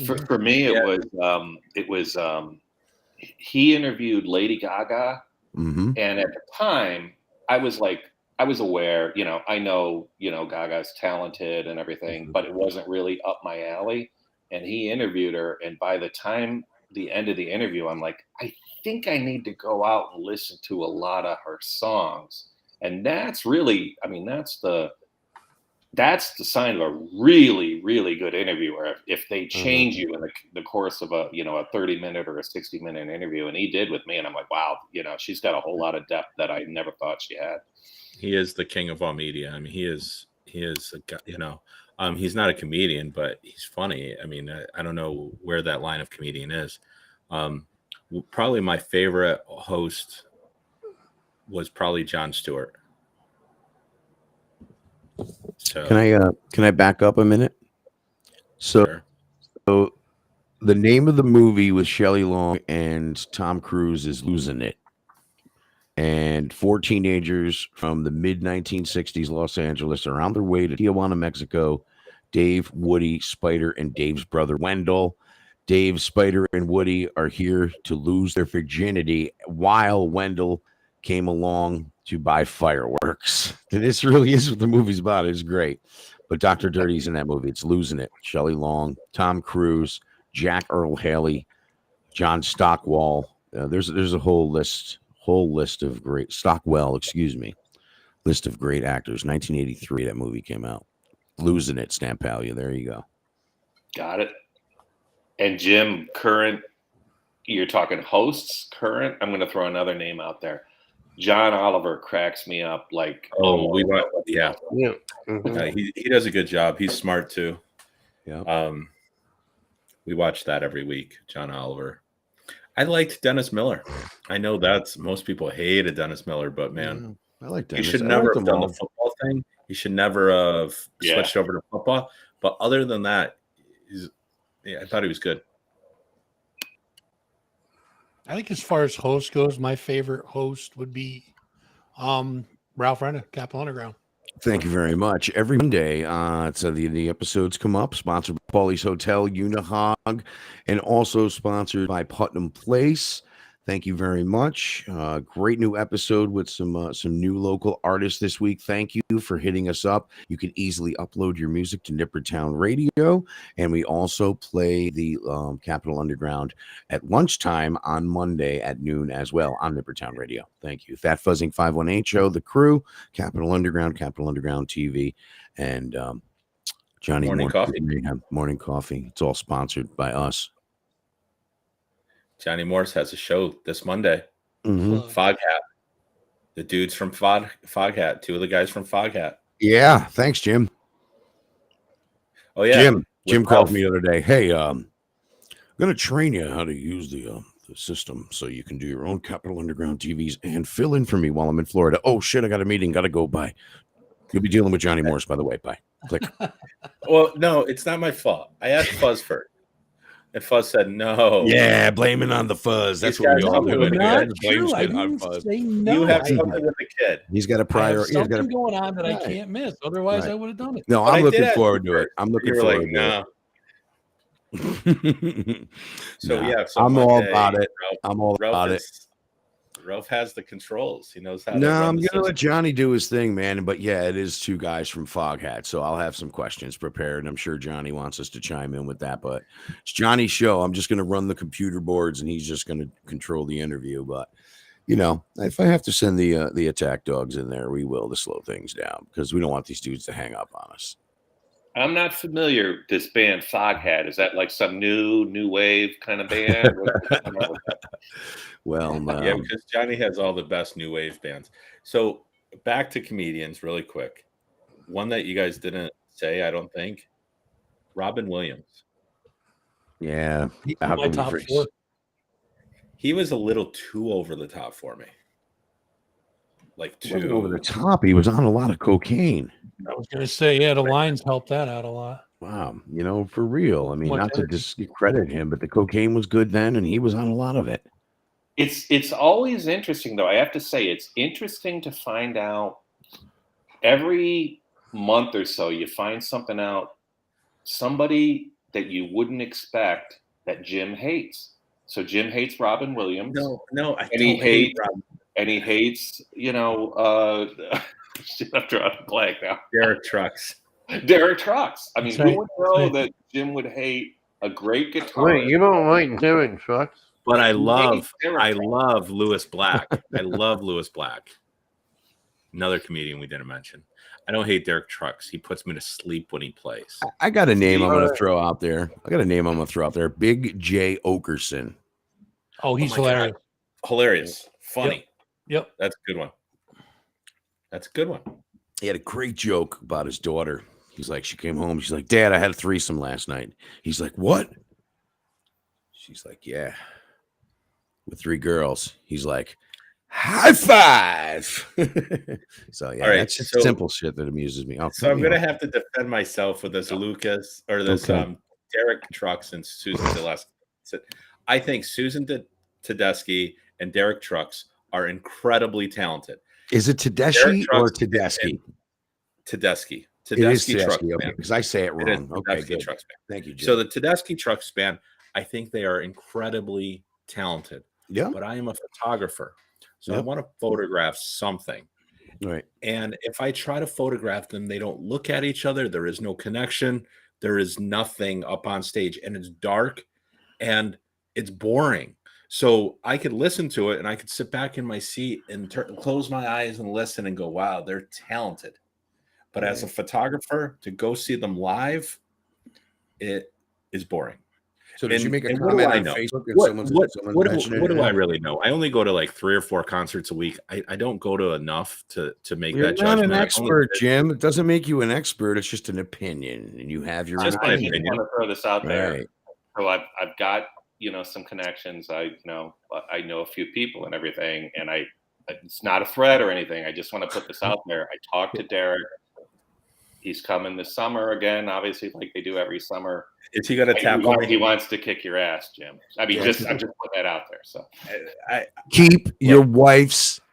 For me, it was he interviewed Lady Gaga, and at the time I was aware, I know, Gaga's talented and everything, but it wasn't really up my alley. And he interviewed her, and by the time the end of the interview, I'm like, I think I need to go out and listen to a lot of her songs. And that's really, that's the sign of a really, really good interviewer. If they change you in the course of a 30-minute or a 60-minute interview, and he did with me, and I'm like, wow, she's got a whole lot of depth that I never thought she had. He is the king of all media. I mean, he is a guy, he's not a comedian, but he's funny. I mean, I don't know where that line of comedian is. Probably my favorite host was probably Jon Stewart. So Can I back up a minute? So the name of the movie with Shelley Long and Tom Cruise is Losing It. And 4 teenagers from the mid 1960s Los Angeles are on their way to Tijuana, Mexico. Dave, Woody, Spider, and Dave's brother Wendell. Dave, Spider, and Woody are here to lose their virginity while Wendell came along to buy fireworks. And this really is what the movie's about. It's great. But Dr. Dirty's in that movie. It's Losing It. Shelley Long, Tom Cruise, Jack Earl Haley, John Stockwell. There's a whole list of great list of great actors. 1983, that movie came out. Losing It, Stampalia. There you go. Got it. And Jim, current, you're talking hosts, current. I'm going to throw another name out there. John Oliver cracks me up like yeah. Yeah. Mhm. He does a good job. He's smart too. Yeah. We watch that every week. John Oliver. I liked Dennis Miller. I know that's most people hated Dennis Miller, but man, I like he Dennis. should I never like have them done the all. football thing. He should never have Yeah. switched over to football. But other than that, I thought he was good. I think as far as host goes, my favorite host would be Ralph Renna, Capital Underground. Thank you very much. Every Monday, so the episodes come up, sponsored by Paulie's Hotel, Unihog, and also sponsored by Putnam Place. Thank you very much. Great new episode with some new local artists this week. Thank you for hitting us up. You can easily upload your music to Nippertown Radio, and we also play the Capital Underground at lunchtime on Monday at noon as well on Nippertown Radio. Thank you. Fat Fuzzing 518 Show, the crew, Capital Underground TV, and Johnny Morning Moore Coffee. Morning Coffee. It's all sponsored by us. Johnny Morse has a show this Monday. Mhm. Foghat. The dudes from Foghat. Two of the guys from Foghat. Yeah. Thanks, Jim. Oh yeah. Jim called me the other day. Hey, I'm going to train you how to use the system so you can do your own Capital Underground TVs and fill in for me while I'm in Florida. Oh shit, I got a meeting. Got to go. Bye. You'll be dealing with Johnny Morse, by the way. Bye. Click. Well, no, it's not my fault. I asked Fuzz first. And Fuzz said no. Yeah, blaming on the fuzz. That's what we all do. Not Blame true. I shit on didn't Fuzz. say no. You have something with the kid. He's got a I prior. have He's got something a, going on that I Right. can't miss. Otherwise, Right. I would have done it. no, But I I'm did looking ask forward you to it. first. I'm You looking were forward like, to no. it. So Nah, yeah, so I'm all Monday, about it. I'm all Ralph about it. Ralph has the controls. He knows how to No, run I'm the gonna let system. Johnny do his thing, man. But yeah, it is two guys from Foghat, so I'll have some questions prepared. And I'm sure Johnny wants us to chime in with that, but it's Johnny's show. I'm just gonna run the computer boards, and he's just gonna control the interview. But you know, if I have to send the attack dogs in there, we will to slow things down because we don't want these dudes to hang up on us. I'm not familiar. This band Foghat, is that like some new wave kind of band? What's going on with that? Well, Yeah, because Johnny has all the best new wave bands. So back to comedians really quick. One that you guys didn't say, I don't think, Robin Williams. yeah, He's how my can we top freeze? 4. He was a little too over the top for me. Like He wasn't too over the top. He was on a lot of cocaine. I was going to say, yeah, the lines helped that out a lot. Wow, you know, for real. I mean, Much not to energy. discredit him, but the cocaine was good then, and he was on a lot of it. It's always interesting, though. I have to say, it's interesting to find out every month or so. You find something out, somebody that you wouldn't expect that Jim hates. So Jim hates Robin Williams. No, I And he don't hate hates, Robin. and he hates, shit, I'm drawing a blank now. Derek Trucks. Derek Trucks. I mean, That's right. who would know that Jim would hate a great guitarist? Wait, you don't like Derek Trucks? But I He love hates Derek Trucks. Lewis Black. I love Lewis Black. Another comedian we didn't mention. I don't hate Derek Trucks. He puts me to sleep when he plays. I got a name I'm going to throw out there. Big J. Okerson. Oh, he's my hilarious. God. Hilarious. Funny. Yep. That's a good one. That's a good one. He had a great joke about his daughter. He's like, she came home. She's like, Dad, I had a threesome last night. He's like, what? She's like, yeah, with 3 girls. He's like, high five. So yeah, All right, that's just so- simple shit that amuses me. So I'm gonna have to defend myself with this Lucas or this Okay. Derek Trucks and Susan Tedeschi. I think Susan Tedeschi and Derek Trucks are incredibly talented. Is it Tedeschi or Trucks Tedeschi? Tedeschi. It is Tedeschi Trucks Tedeschi, okay, Band. because I say it It is wrong. Okay, Tedeschi good. Trucks Band. Thank you, Jim. So the Tedeschi Trucks Band, I think they are incredibly talented. yeah, But I am a photographer, so I Yep. want to photograph something. right. And if I try to photograph them, they don't look at each other. There is no connection. There is nothing up on stage, and it's dark and it's boring. So I could listen to it and I could sit back in my seat and close my eyes and listen and go, wow, they're talented. But as a photographer, to go see them live, it is boring. So did you make a and what do comment I on know? Facebook and What someone mentioned it? what do I really know? I only go to like 3 or 4 concerts a week. I don't go to enough to make You're that not judgment. an I've only expert, Jim. It doesn't make you an expert. It's just an opinion, and you have your Just own my I opinion. just opinion. want to throw this out there. Right. So I've got some connections. I know a few people and everything, and it's not a threat or anything. I just want to put this out there. I talked to Derek. He's coming this summer again, obviously, like they do every summer. Is he gonna tap for He me? wants to kick your ass, Jim. I mean, Yeah. I'm just putting that out there. So Keep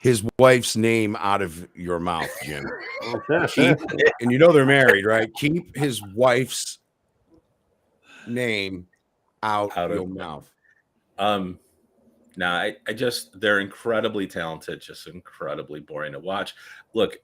his wife's name out of your mouth, Jim. And you know they're married, right? Keep his wife's name out Out of- your mouth. I just they're incredibly talented, just incredibly boring to watch. Look,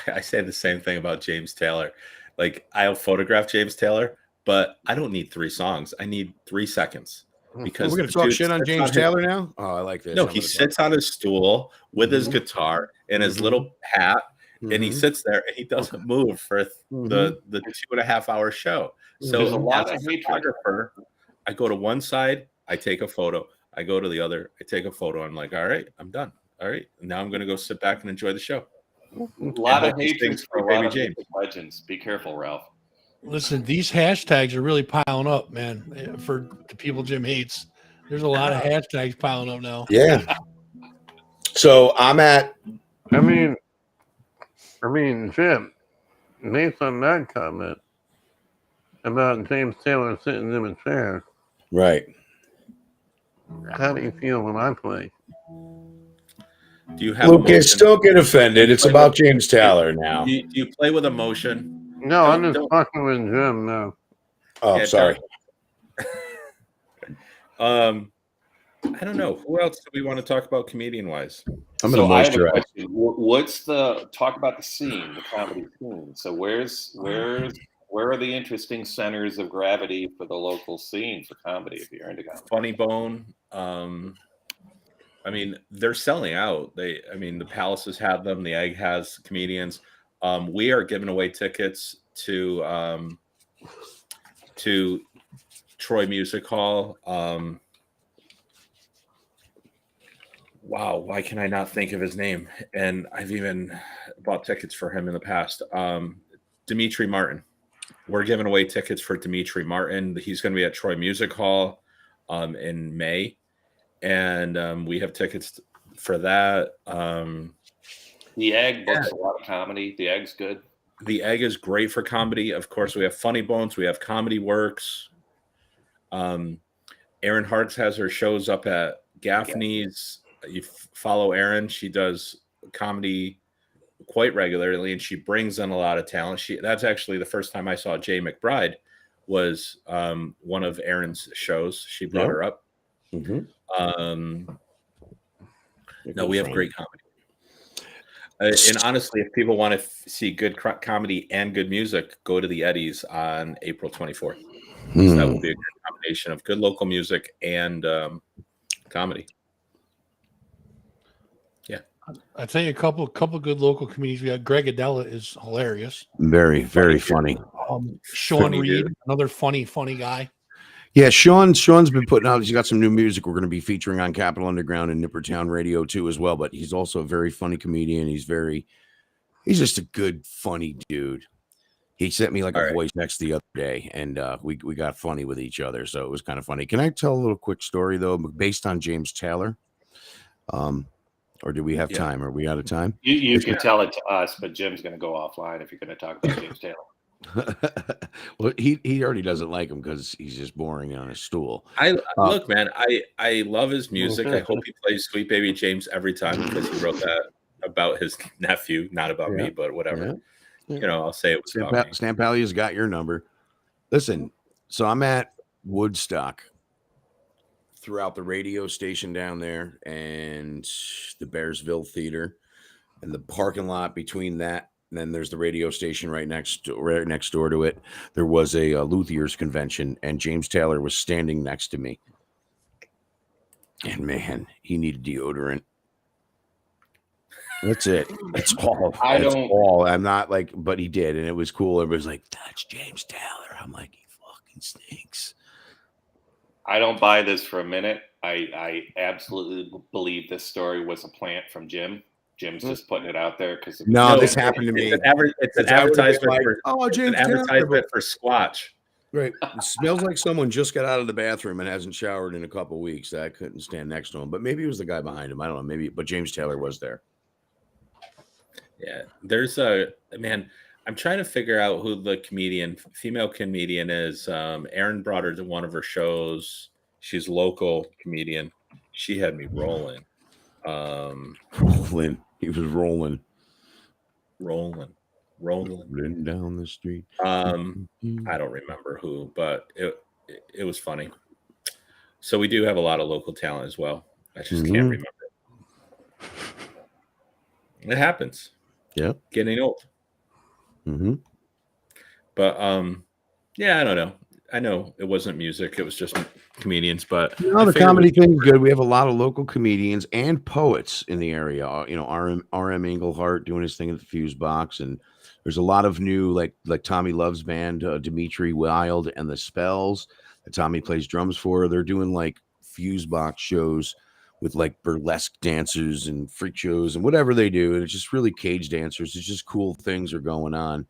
I say the same thing about James Taylor. Like I'll photograph James Taylor, but I don't need 3 songs. I need 3 seconds. Because We're gonna the talk dude shit on sits James his- Taylor now. Oh, I like this. No, he sits on his stool with his guitar and his little hat, and he sits there and he doesn't move for the 2.5 hour show. So there's a lot as of a hatred. photographer, I go to one side, I take a photo. I go to the other, I take a photo. I'm like, all right, I'm done. All right, now I'm gonna go sit back and enjoy the show. A lot of hope he hatred sings for a Baby lot of James. legends. Be careful, Ralph. Listen, these hashtags are really piling up, man. For the people Jim hates, there's a lot of hashtags piling up now. Yeah. So I'm at. I mean, Jim, based on that comment about James Taylor sitting in a chair, Right. how do you feel when I play? Do you have Lucas, emotion? don't get offended. It's about James Taylor now. Do you play with emotion? No, I'm just don't- fucking with Jim now. Oh, Yeah, sorry. I don't know. Who else do we want to talk about comedian wise? I'm So gonna I have a moisturize. question. What's the talk about the scene, the comedy scene? So where are the interesting centers of gravity for the local scene for comedy if you're into comedy? Funny Bone. I mean, they're selling out. The Palaces have them. The Egg has comedians. We are giving away tickets to Troy Music Hall. Wow, why can I not think of his name? And I've even bought tickets for him in the past. Dimitri Martin. We're giving away tickets for Dimitri Martin. He's going to be at Troy Music Hall in May. And we have tickets for that. The Egg books a lot of comedy. The Egg's good. The Egg is great for comedy. Of course, we have Funny Bones. We have Comedy Works. Erin Hartz has her shows up at Gaffney's. You follow Erin. She does comedy quite regularly, and she brings in a lot of talent. That's actually the first time I saw Jay McBride was one of Erin's shows. She brought her up. No, we have great comedy. And honestly, if people want to see good comedy and good music, go to the Eddies on April 24th. So that will be a good combination of good local music and comedy. Yeah, I tell you, a couple good local comedians. We got Greg Adela is hilarious. Very, very funny. Sean Funny Reed, dude. another funny guy. Yeah, Sean's been putting out. He's got some new music we're going to be featuring on Capital Underground and Nippertown Radio too, as well. But he's also a very funny comedian. He's just a good, funny dude. He sent me like a voice next the other day, and we got funny with each other, so it was kind of funny. Can I tell a little quick story though, based on James Taylor? Or do we have time? Are we out of time? You can tell it to us, but Jim's going to go offline if you're going to talk about James Taylor. Well, he already doesn't like him because he's just boring on his stool. Look, man, I love his music. I hope he plays Sweet Baby James every time because he wrote that about his nephew, not about me, but whatever. Yeah. You know, I'll say it was about me. Stamp Alley has got your number. Listen, so I'm at Woodstock throughout the radio station down there and the Bearsville Theater and the parking lot between that. And then there's the radio station right next door to it. There was a Luthiers convention, and James Taylor was standing next to me. And man, he needed deodorant. That's it. That's all. I'm not like, but he did, and it was cool. Everybody's like, "That's James Taylor." I'm like, he fucking stinks. I don't buy this for a minute. I absolutely believe this story was a plant from Jim. Jim's just putting it out there because No, this happened to me. It's an It's already advertisement like, for oh, it's an James Taylor, advertisement for Squatch. Right. It smells like someone just got out of the bathroom and hasn't showered in a couple weeks. I couldn't stand next to him, but maybe it was the guy behind him. I don't know. Maybe, but James Taylor was there. Yeah, there's a man. I'm trying to figure out who the female comedian is. Erin brought her to one of her shows. She's a local comedian. She had me rolling. Rolling. He was rolling down the street. I don't remember who, but it was funny. So we do have a lot of local talent as well. I just can't remember. It happens. Yeah, getting old. But yeah, I don't know. I know it wasn't music; it was just comedians. But no, the comedy thing's good. We have a lot of local comedians and poets in the area. You know, RM Englehart doing his thing at the Fuse Box, and there's a lot of new like Tommy Love's band, Dimitri Wild and the Spells that Tommy plays drums for. They're doing like Fuse Box shows with like burlesque dancers and freak shows and whatever they do. And it's just really cage dancers. It's just cool things are going on.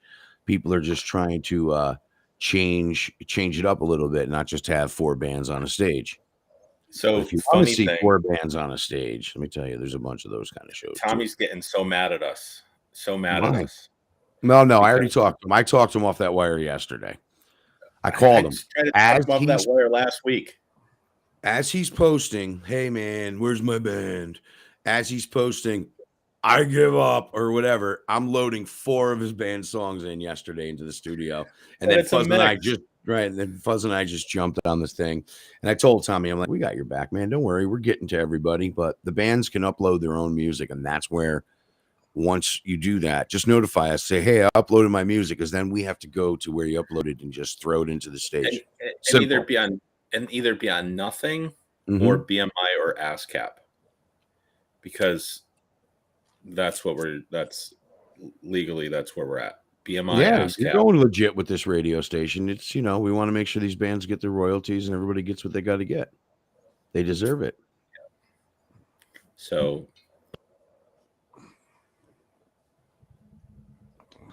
People are just trying to change it up a little bit, not just have 4 bands on a stage. So if you want to see 4 bands on a stage, let me tell you, there's a bunch of those kind of shows. Tommy's getting so mad at us. So mad at us. No, I already talked to him. I talked to him off that wire yesterday. I called him. Tried to talk him off that wire last week. As he's posting, hey man, where's my band? As he's posting, I give up or whatever. I'm loading 4 of his band songs in yesterday into the studio, and then Fuzz and I just jumped on this thing. And I told Tommy, I'm like, we got your back, man. Don't worry, we're getting to everybody. But the bands can upload their own music, and that's where once you do that, just notify us. Say, hey, I uploaded my music, because then we have to go to where you uploaded and just throw it into the stage. And either be on nothing or BMI or ASCAP, because that's legally that's where we're at. BMI, ASCAP. You're going legit with this radio station. It's, we want to make sure these bands get their royalties and everybody gets what they got to get. They deserve it. So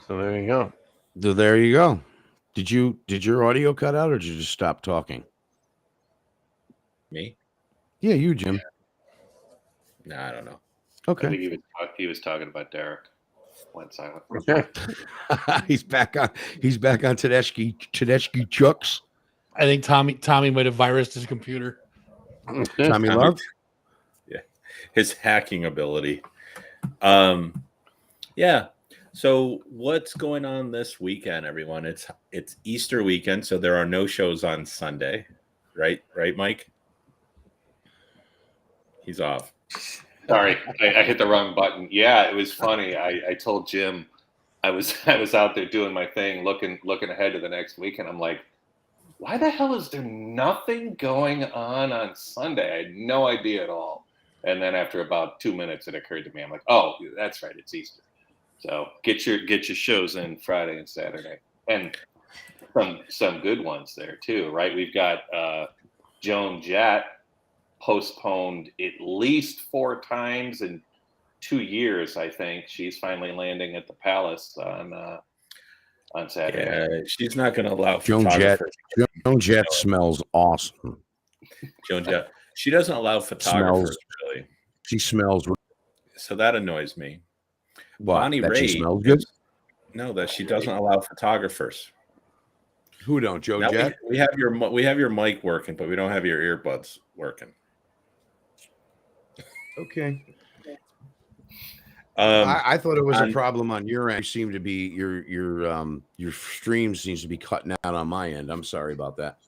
there you go. There you go. Did your audio cut out, or did you just stop talking? Me? Yeah, you, Jim. No, I don't know. Okay. I think he was talking about Derek. Went silent. He's back on Tedeschi Chucks. I think Tommy might have virused his computer. Tommy Love? Yeah. His hacking ability. Yeah. So what's going on this weekend, everyone? It's Easter weekend, so there are no shows on Sunday. Right, Mike? He's off. Sorry, I hit the wrong button. Yeah, it was funny. I told Jim I was out there doing my thing, looking ahead to the next week, and I'm like, why the hell is there nothing going on Sunday? I had no idea at all. And then after about 2 minutes, it occurred to me. I'm like, oh, that's right, it's Easter. So get your shows in Friday and Saturday, and some good ones there too, right? We've got Joan Jett postponed at least 4 times in 2 years. I think she's finally landing at the Palace on Saturday. Yeah, she's not going to allow Joan Jett. Joan Jett smells awesome. Joan Jett. She doesn't allow photographers, really. She smells. So that annoys me. What, Bonnie that Raitt she smells good? No, that she doesn't allow photographers. Who don't? Joan Jett? We have your mic working, but we don't have your earbuds working. Okay. I thought it was a problem on your end. You seem to be your stream seems to be cutting out on my end. I'm sorry about that.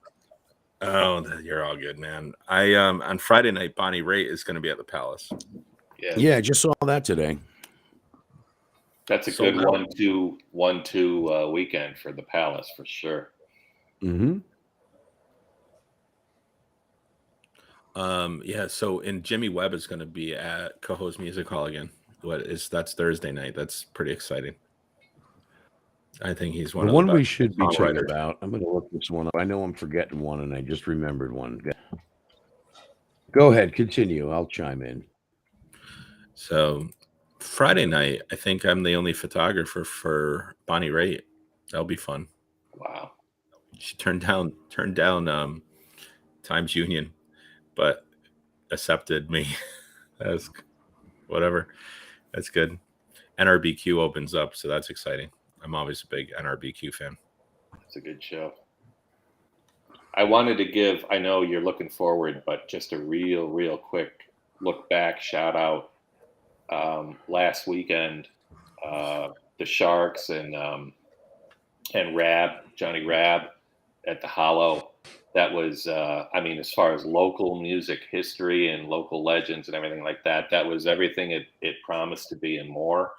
Oh, you're all good, man. I on Friday night, Bonnie Raitt is going to be at the Palace. Yeah, I just saw that today. That's a good 1-2 weekend for the Palace for sure. Mm-hmm. Yeah, so Jimmy Webb is going to be at Coho's Music Hall again. That's Thursday night. That's pretty exciting. I think he's one of the we should be talking about. I'm going to look this one up. I know I'm forgetting one, and I just remembered one. Go ahead, continue. I'll chime in. So Friday night, I think I'm the only photographer for Bonnie Raitt. That'll be fun. Wow. She turned down Times Union, but accepted me. That's whatever. That's good. NRBQ opens up, so that's exciting. I'm always a big NRBQ fan. It's a good show. I wanted to give, I know you're looking forward, but just a real quick look back, shout out. Last weekend, the Sharks and Johnny Rab at the Hollow. That was, as far as local music history and local legends and everything like that, that was everything it promised to be and more.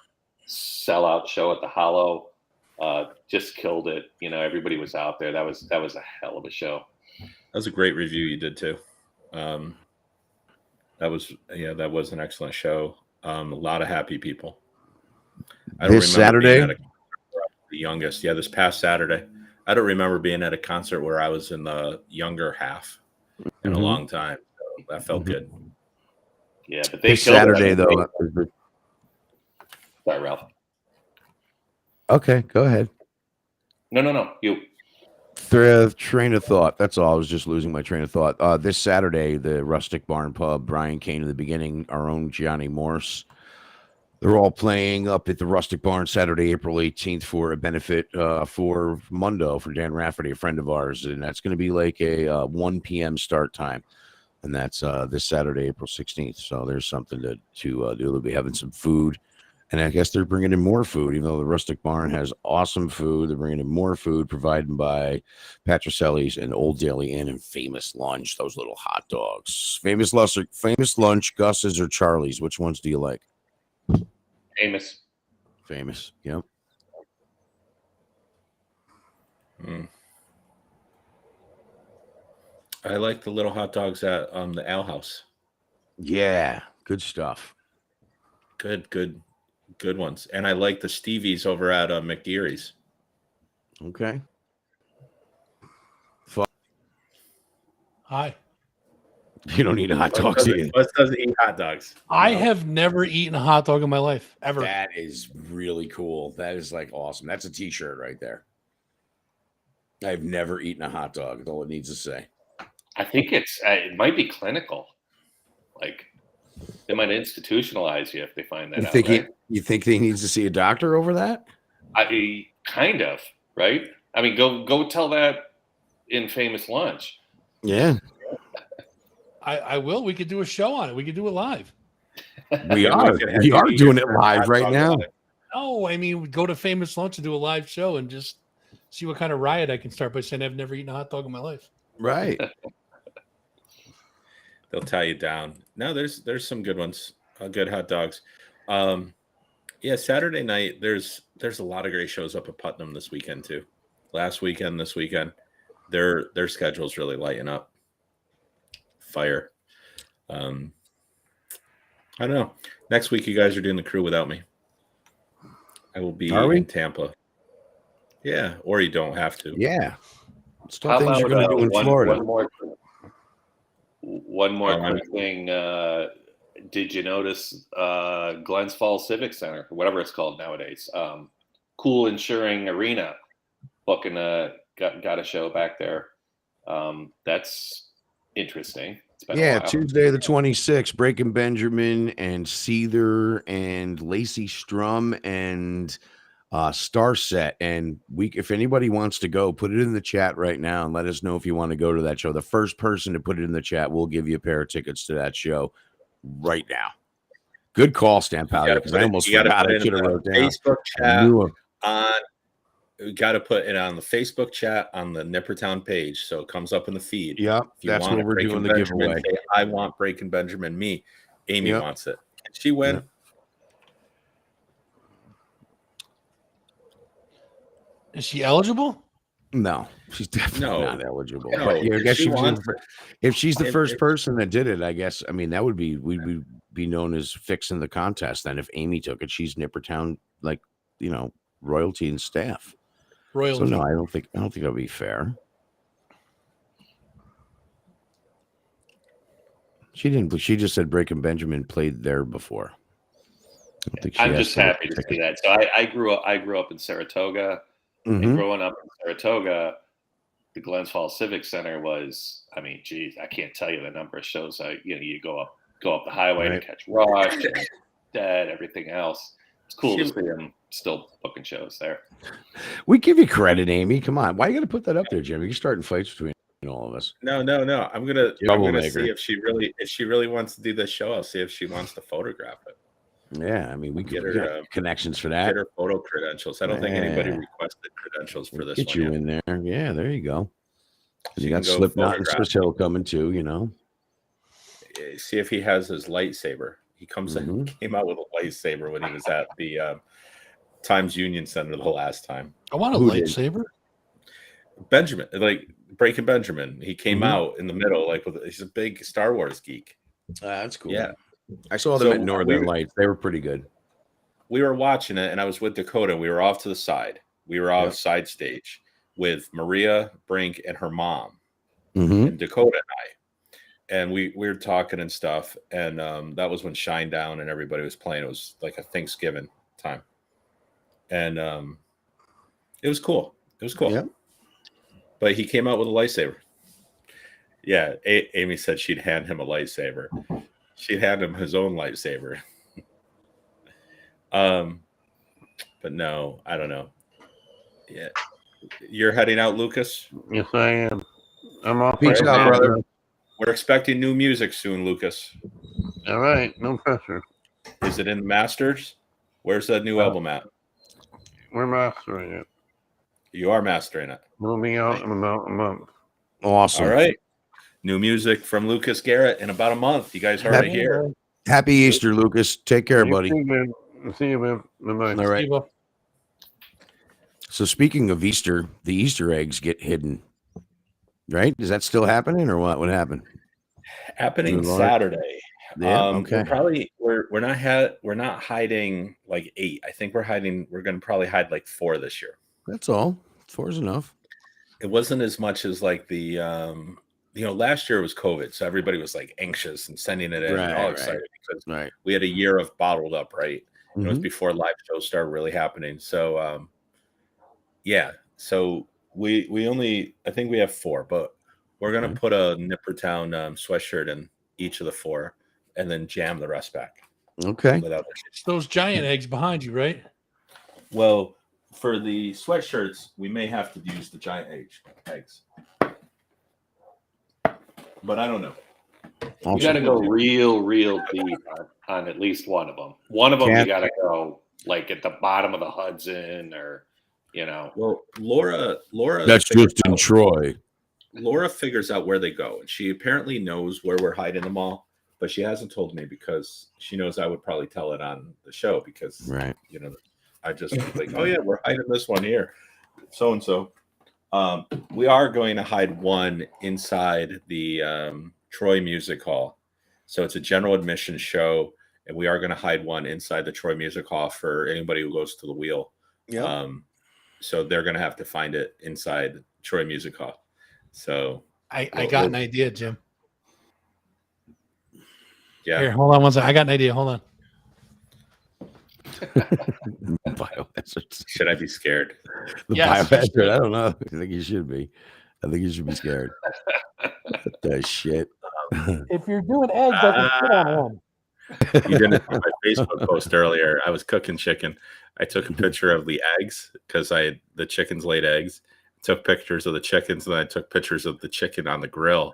Sellout show at the Hollow, just killed it. Everybody was out there. That was a hell of a show. That was a great review you did too. That was an excellent show. A lot of happy people. I don't This remember being Saturday? at the youngest. Yeah, this past Saturday. I don't remember being at a concert where I was in the younger half in a long time. So that felt good. Yeah, but they This killed Saturday, it. though. Sorry, Ralph. Okay, go ahead. No, you. Train of thought. That's all. I was just losing my train of thought. This Saturday, the Rustic Barn Pub, Brian Kane in the beginning, our own Johnny Morse. They're all playing up at the Rustic Barn Saturday, April 18th for a benefit for Mundo, for Dan Rafferty, a friend of ours. And that's going to be like a 1 p.m. start time. And that's this Saturday, April 16th. So there's something to do. They'll be having some food. And I guess they're bringing in more food, even though the Rustic Barn has awesome food. They're bringing in more food provided by Patricelli's and Old Daily Inn and Famous Lunch, those little hot dogs. Famous Lunch, Gus's, or Charlie's? Which ones do you like? Famous, yep. I like the little hot dogs at the Ale House. Yeah, good stuff. Good ones. And I like the Stevies over at McGeary's. Okay. Hi. You don't eat a hot dog, do you? Wes doesn't eat hot dogs. I have never eaten a hot dog in my life, ever. That is really cool. That is like awesome. That's a t-shirt right there. I've never eaten a hot dog. That's all it needs to say. I think it might be clinical. Like they might institutionalize you if they find that out. Right? You think he needs to see a doctor over that? Kind of, right? I mean, go tell that in Famous Lunch. Yeah. I will. We could do a show on it. We could do it live. We are doing it live right now. No, I mean, go to Famous Lunch and do a live show and just see what kind of riot I can start by saying I've never eaten a hot dog in my life. Right. They'll tie you down. No, there's some good ones. Good hot dogs. Yeah, Saturday night, there's a lot of great shows up at Putnam this weekend too. Last weekend, this weekend. Their schedule's really lighting up. Fire. I don't know. Next week, you guys are doing the crew without me. I will be in Tampa. Yeah, or you don't have to. Yeah. Still things you're going to do in Florida. One more quick thing. Did you notice Glens Falls Civic Center, whatever it's called nowadays? Cool Insuring Arena booking got a show back there. That's interesting. Yeah, Tuesday the 26th, Breaking Benjamin and Seether and Lacey Strum and Starset. And if anybody wants to go, put it in the chat right now and let us know if you want to go to that show. The first person to put it in the chat, we'll give you a pair of tickets to that show right now. Good call, Stamp Powder, because I almost forgot. I should have wrote down. Facebook chat we got to put it on the Facebook chat on the Nippertown page, so it comes up in the feed. Yeah, that's where we're doing the giveaway. Say, I want Breaking Benjamin. Me, Amy wants it. Can she win? Is she eligible? No, she's definitely not eligible. No, but yeah, I guess if she's the first person that did it, I guess. I mean, that would be we'd be known as fixing the contest. Then if Amy took it, she's Nippertown, like royalty and staff. Royalty. So no, I don't think that would be fair. She didn't. She just said Breaking Benjamin played there before. I don't think she I'm asked just for the happy to see ticket. that. So I grew up in Saratoga, and Mhm. growing up in Saratoga, the Glens Falls Civic Center was, I mean, geez, I can't tell you the number of shows. You go up the highway Right. to catch Rush, and Dead, everything else. It's cool to She- see them still booking shows there. We give you credit, Amy. Come on. Why you got to put that up there, Jim? You're starting fights between all of us. No. I'm gonna Troublemaker. see if she really wants to do this show. I'll see if she wants to photograph it. Yeah, I mean, we Get could her, get connections for Get that. her photo credentials. I don't think anybody Yeah. requested credentials for this Get one you yet. in there. Yeah, there you go. She You got can go Slipknot and photograph. Swiss Hill coming too. You know. See if he has his lightsaber. He Mhm. came out with a lightsaber when he was at the Times Union Center the last time. I want a Who did? lightsaber. Benjamin, like Breaking Benjamin, he came Mhm. out in the middle, like he's a big Star Wars geek. That's cool. Yeah, I saw them So at Northern Lights. They were pretty good. we were watching it, and I was with Dakota. And we were off to the side. We were off Yep. side stage with Maria Brink and her mom, Mhm. and Dakota and I. And we were talking and stuff. And that was when Shine Down and everybody was playing. It was like a Thanksgiving time, and it was cool. It was cool. Yep. But he came out with a lightsaber. Yeah, Amy said she'd hand him a lightsaber. She'd hand him his own lightsaber. But no, I don't know. Yeah, you're heading out, Lucas. Yes, I am. I'm off. Peace right out, now. brother. We're expecting new music soon, Lucas. All right, no pressure. Is it in the masters? Where's that new album at? We're mastering it. You are mastering it. We'll be out in about a month. Awesome. All right. New music from Lucas Garrett in about a month. You guys heard it here. Happy Easter, Lucas. Take care, buddy. See you, man. Bye-bye. All right. Steve, So speaking of Easter, the Easter eggs get hidden, right? Is that still happening or what? What happened? Happening Good Lord. Saturday. Yeah. Okay. We're not hiding like 8. I think we're going to probably hide like 4 this year. That's all. 4 is enough. It wasn't as much as like the last year was COVID, so everybody was like anxious and sending it in and all excited because we had a year of bottled up, right? It was before live shows started really happening. So so I think we have 4, but we're gonna put a Nippertown sweatshirt in each of the 4 and then jam the rest back. Okay. it's those giant eggs behind you, right? Well, for the sweatshirts, we may have to use the giant eggs. But I don't know. You got to go real deep on at least one of them. One of them you got to go like at the bottom of the Hudson, or Well, Laura. That's just in Troy. Laura figures out where they go, and she apparently knows where we're hiding them all, but she hasn't told me because she knows I would probably tell it on the show because I just like, oh yeah, we're hiding this one here, so and so. We are going to hide one inside the Troy Music Hall. So it's a general admission show, and we are going to hide one inside the Troy Music Hall for anybody who goes to the wheel. Yeah. So they're going to have to find it inside Troy Music Hall. So I got an idea, Jim. Yeah. Here, hold on one second. I got an idea. Hold on. Biohazards. Should I be scared? The Yes. biohazard. I don't know. I think you should be. I think you should be scared. What the shit? If you're doing eggs, I can sit on one. You didn't see my Facebook post earlier. I was cooking chicken. I took a picture of the eggs because the chickens laid eggs. Took pictures of the chickens, and then I took pictures of the chicken on the grill.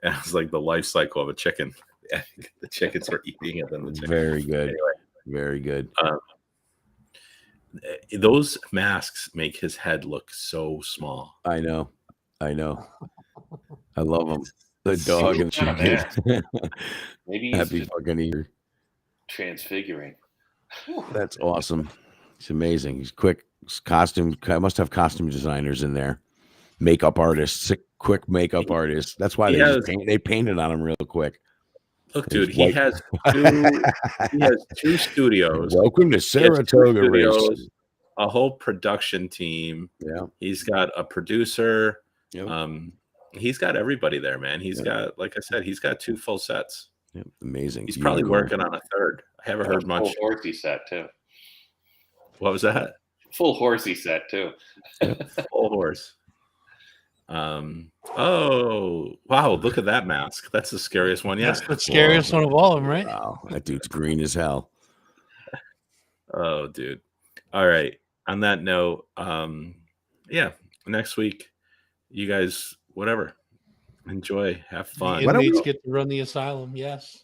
And it was like the life cycle of a chicken. The chickens were eating it, and the chicken. Very good. Anyway, very good. Those masks make his head look so small. I know. I love them. The dog and chicken. Maybe he's Happy just fucking Easter. transfiguring. That's awesome. It's amazing. He's quick. Costume. I must have costume designers in there. Makeup artists. Quick makeup artists. That's why they painted on him real quick. Look, dude, he has 2 studios. Welcome to Saratoga Race. A whole production team. Yeah. He's got a producer. Yep. He's got everybody there, man. He's got, like I said, he's got 2 full sets. Yep, amazing. He's probably working on a third. I haven't heard much. Full horsey set too. What was that? Full horsey set too. Full horse. Oh wow! Look at that mask. That's the scariest one yet. That's the scariest one of all of them, right? Wow, that dude's green as hell. Oh, dude. All right. On that note, yeah. Next week, you guys, whatever, enjoy, have fun. The inmates get to run the asylum. Yes.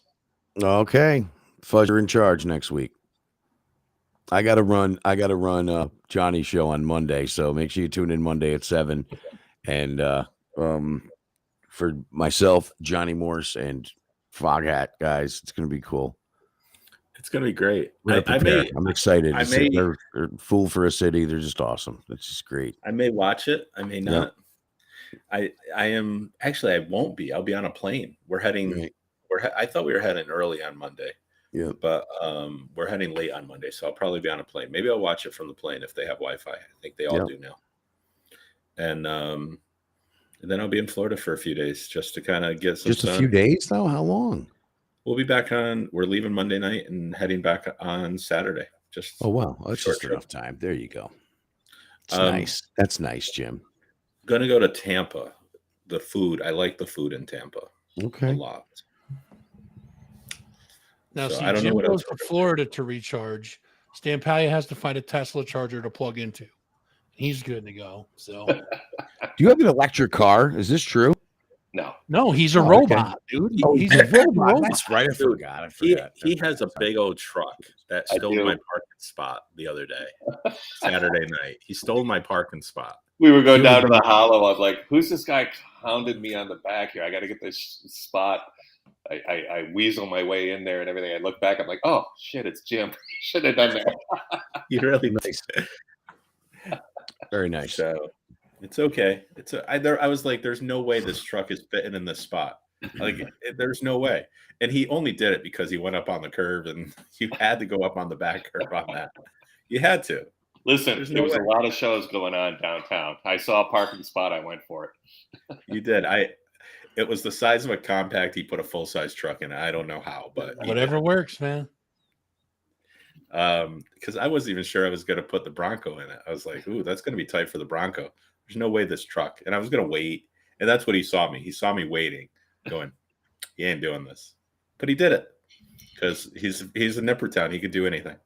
Okay, Fudger in charge next week. I gotta run Johnny's show on Monday, so make sure you tune in Monday at 7. And for myself, Johnny Morse, and Foghat, guys, it's gonna be cool. It's gonna be great. I'm excited. They're Fool for a City. They're just awesome. It's just great. I may watch it. I may not. Yep. I am actually. I won't be. I'll be on a plane. We're heading. Right. I thought we were heading early on Monday. Yeah. But we're heading late on Monday, so I'll probably be on a plane. Maybe I'll watch it from the plane if they have Wi-Fi. I think they all do now. And then I'll be in Florida for a few days just to kind of get some. Just a few days, though. How long? We'll be back on. We're leaving Monday night and heading back on Saturday. Just wow, that's just enough time. There you go. It's nice. That's nice, Jim. Gonna go to Tampa. The food. I like the food in Tampa. Okay. A lot. Now, So see, I don't know Jim what goes else to Florida to recharge. Stampalia has to find a Tesla charger to plug into. He's good to go. So, do you have an electric car? Is this true? No, he's a robot, dude. He's a robot. That's right. I forgot. He has a big old truck that stole my parking spot the other day, Saturday night. He stole my parking spot. We were going down to the hollow. I'm like, who's this guy hounding me on the back here? I got to get this spot. I weasel my way in there and everything. I look back. I'm like, oh, shit, it's Jim. Should have done that. You're really nice. Very nice. So it's okay. I was like, there's no way this truck is fitting in this spot. Like, there's no way. And he only did it because he went up on the curve, and you had to go up on the back curve on that. You had to. Listen, there was a lot of shows going on downtown. I saw a parking spot. I went for it. You did. It was the size of a compact. He put a full-size truck in it. I don't know how, but whatever works, man. Because I wasn't even sure I was going to put the Bronco in it. I was like, ooh, that's going to be tight for the Bronco. There's no way this truck. And I was going to wait. And that's what he saw me. He saw me waiting, going, he ain't doing this. But he did it because he's in Nippertown. He could do anything.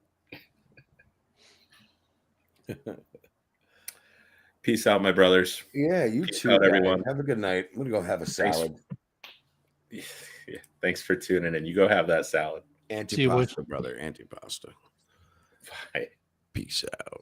Peace out, my brothers. Yeah, you Peace too, out, everyone. Have a good night. I'm going to go have a salad. Yeah, thanks for tuning in. You go have that salad. Antipasta, brother. Antipasta. Bye. Peace out.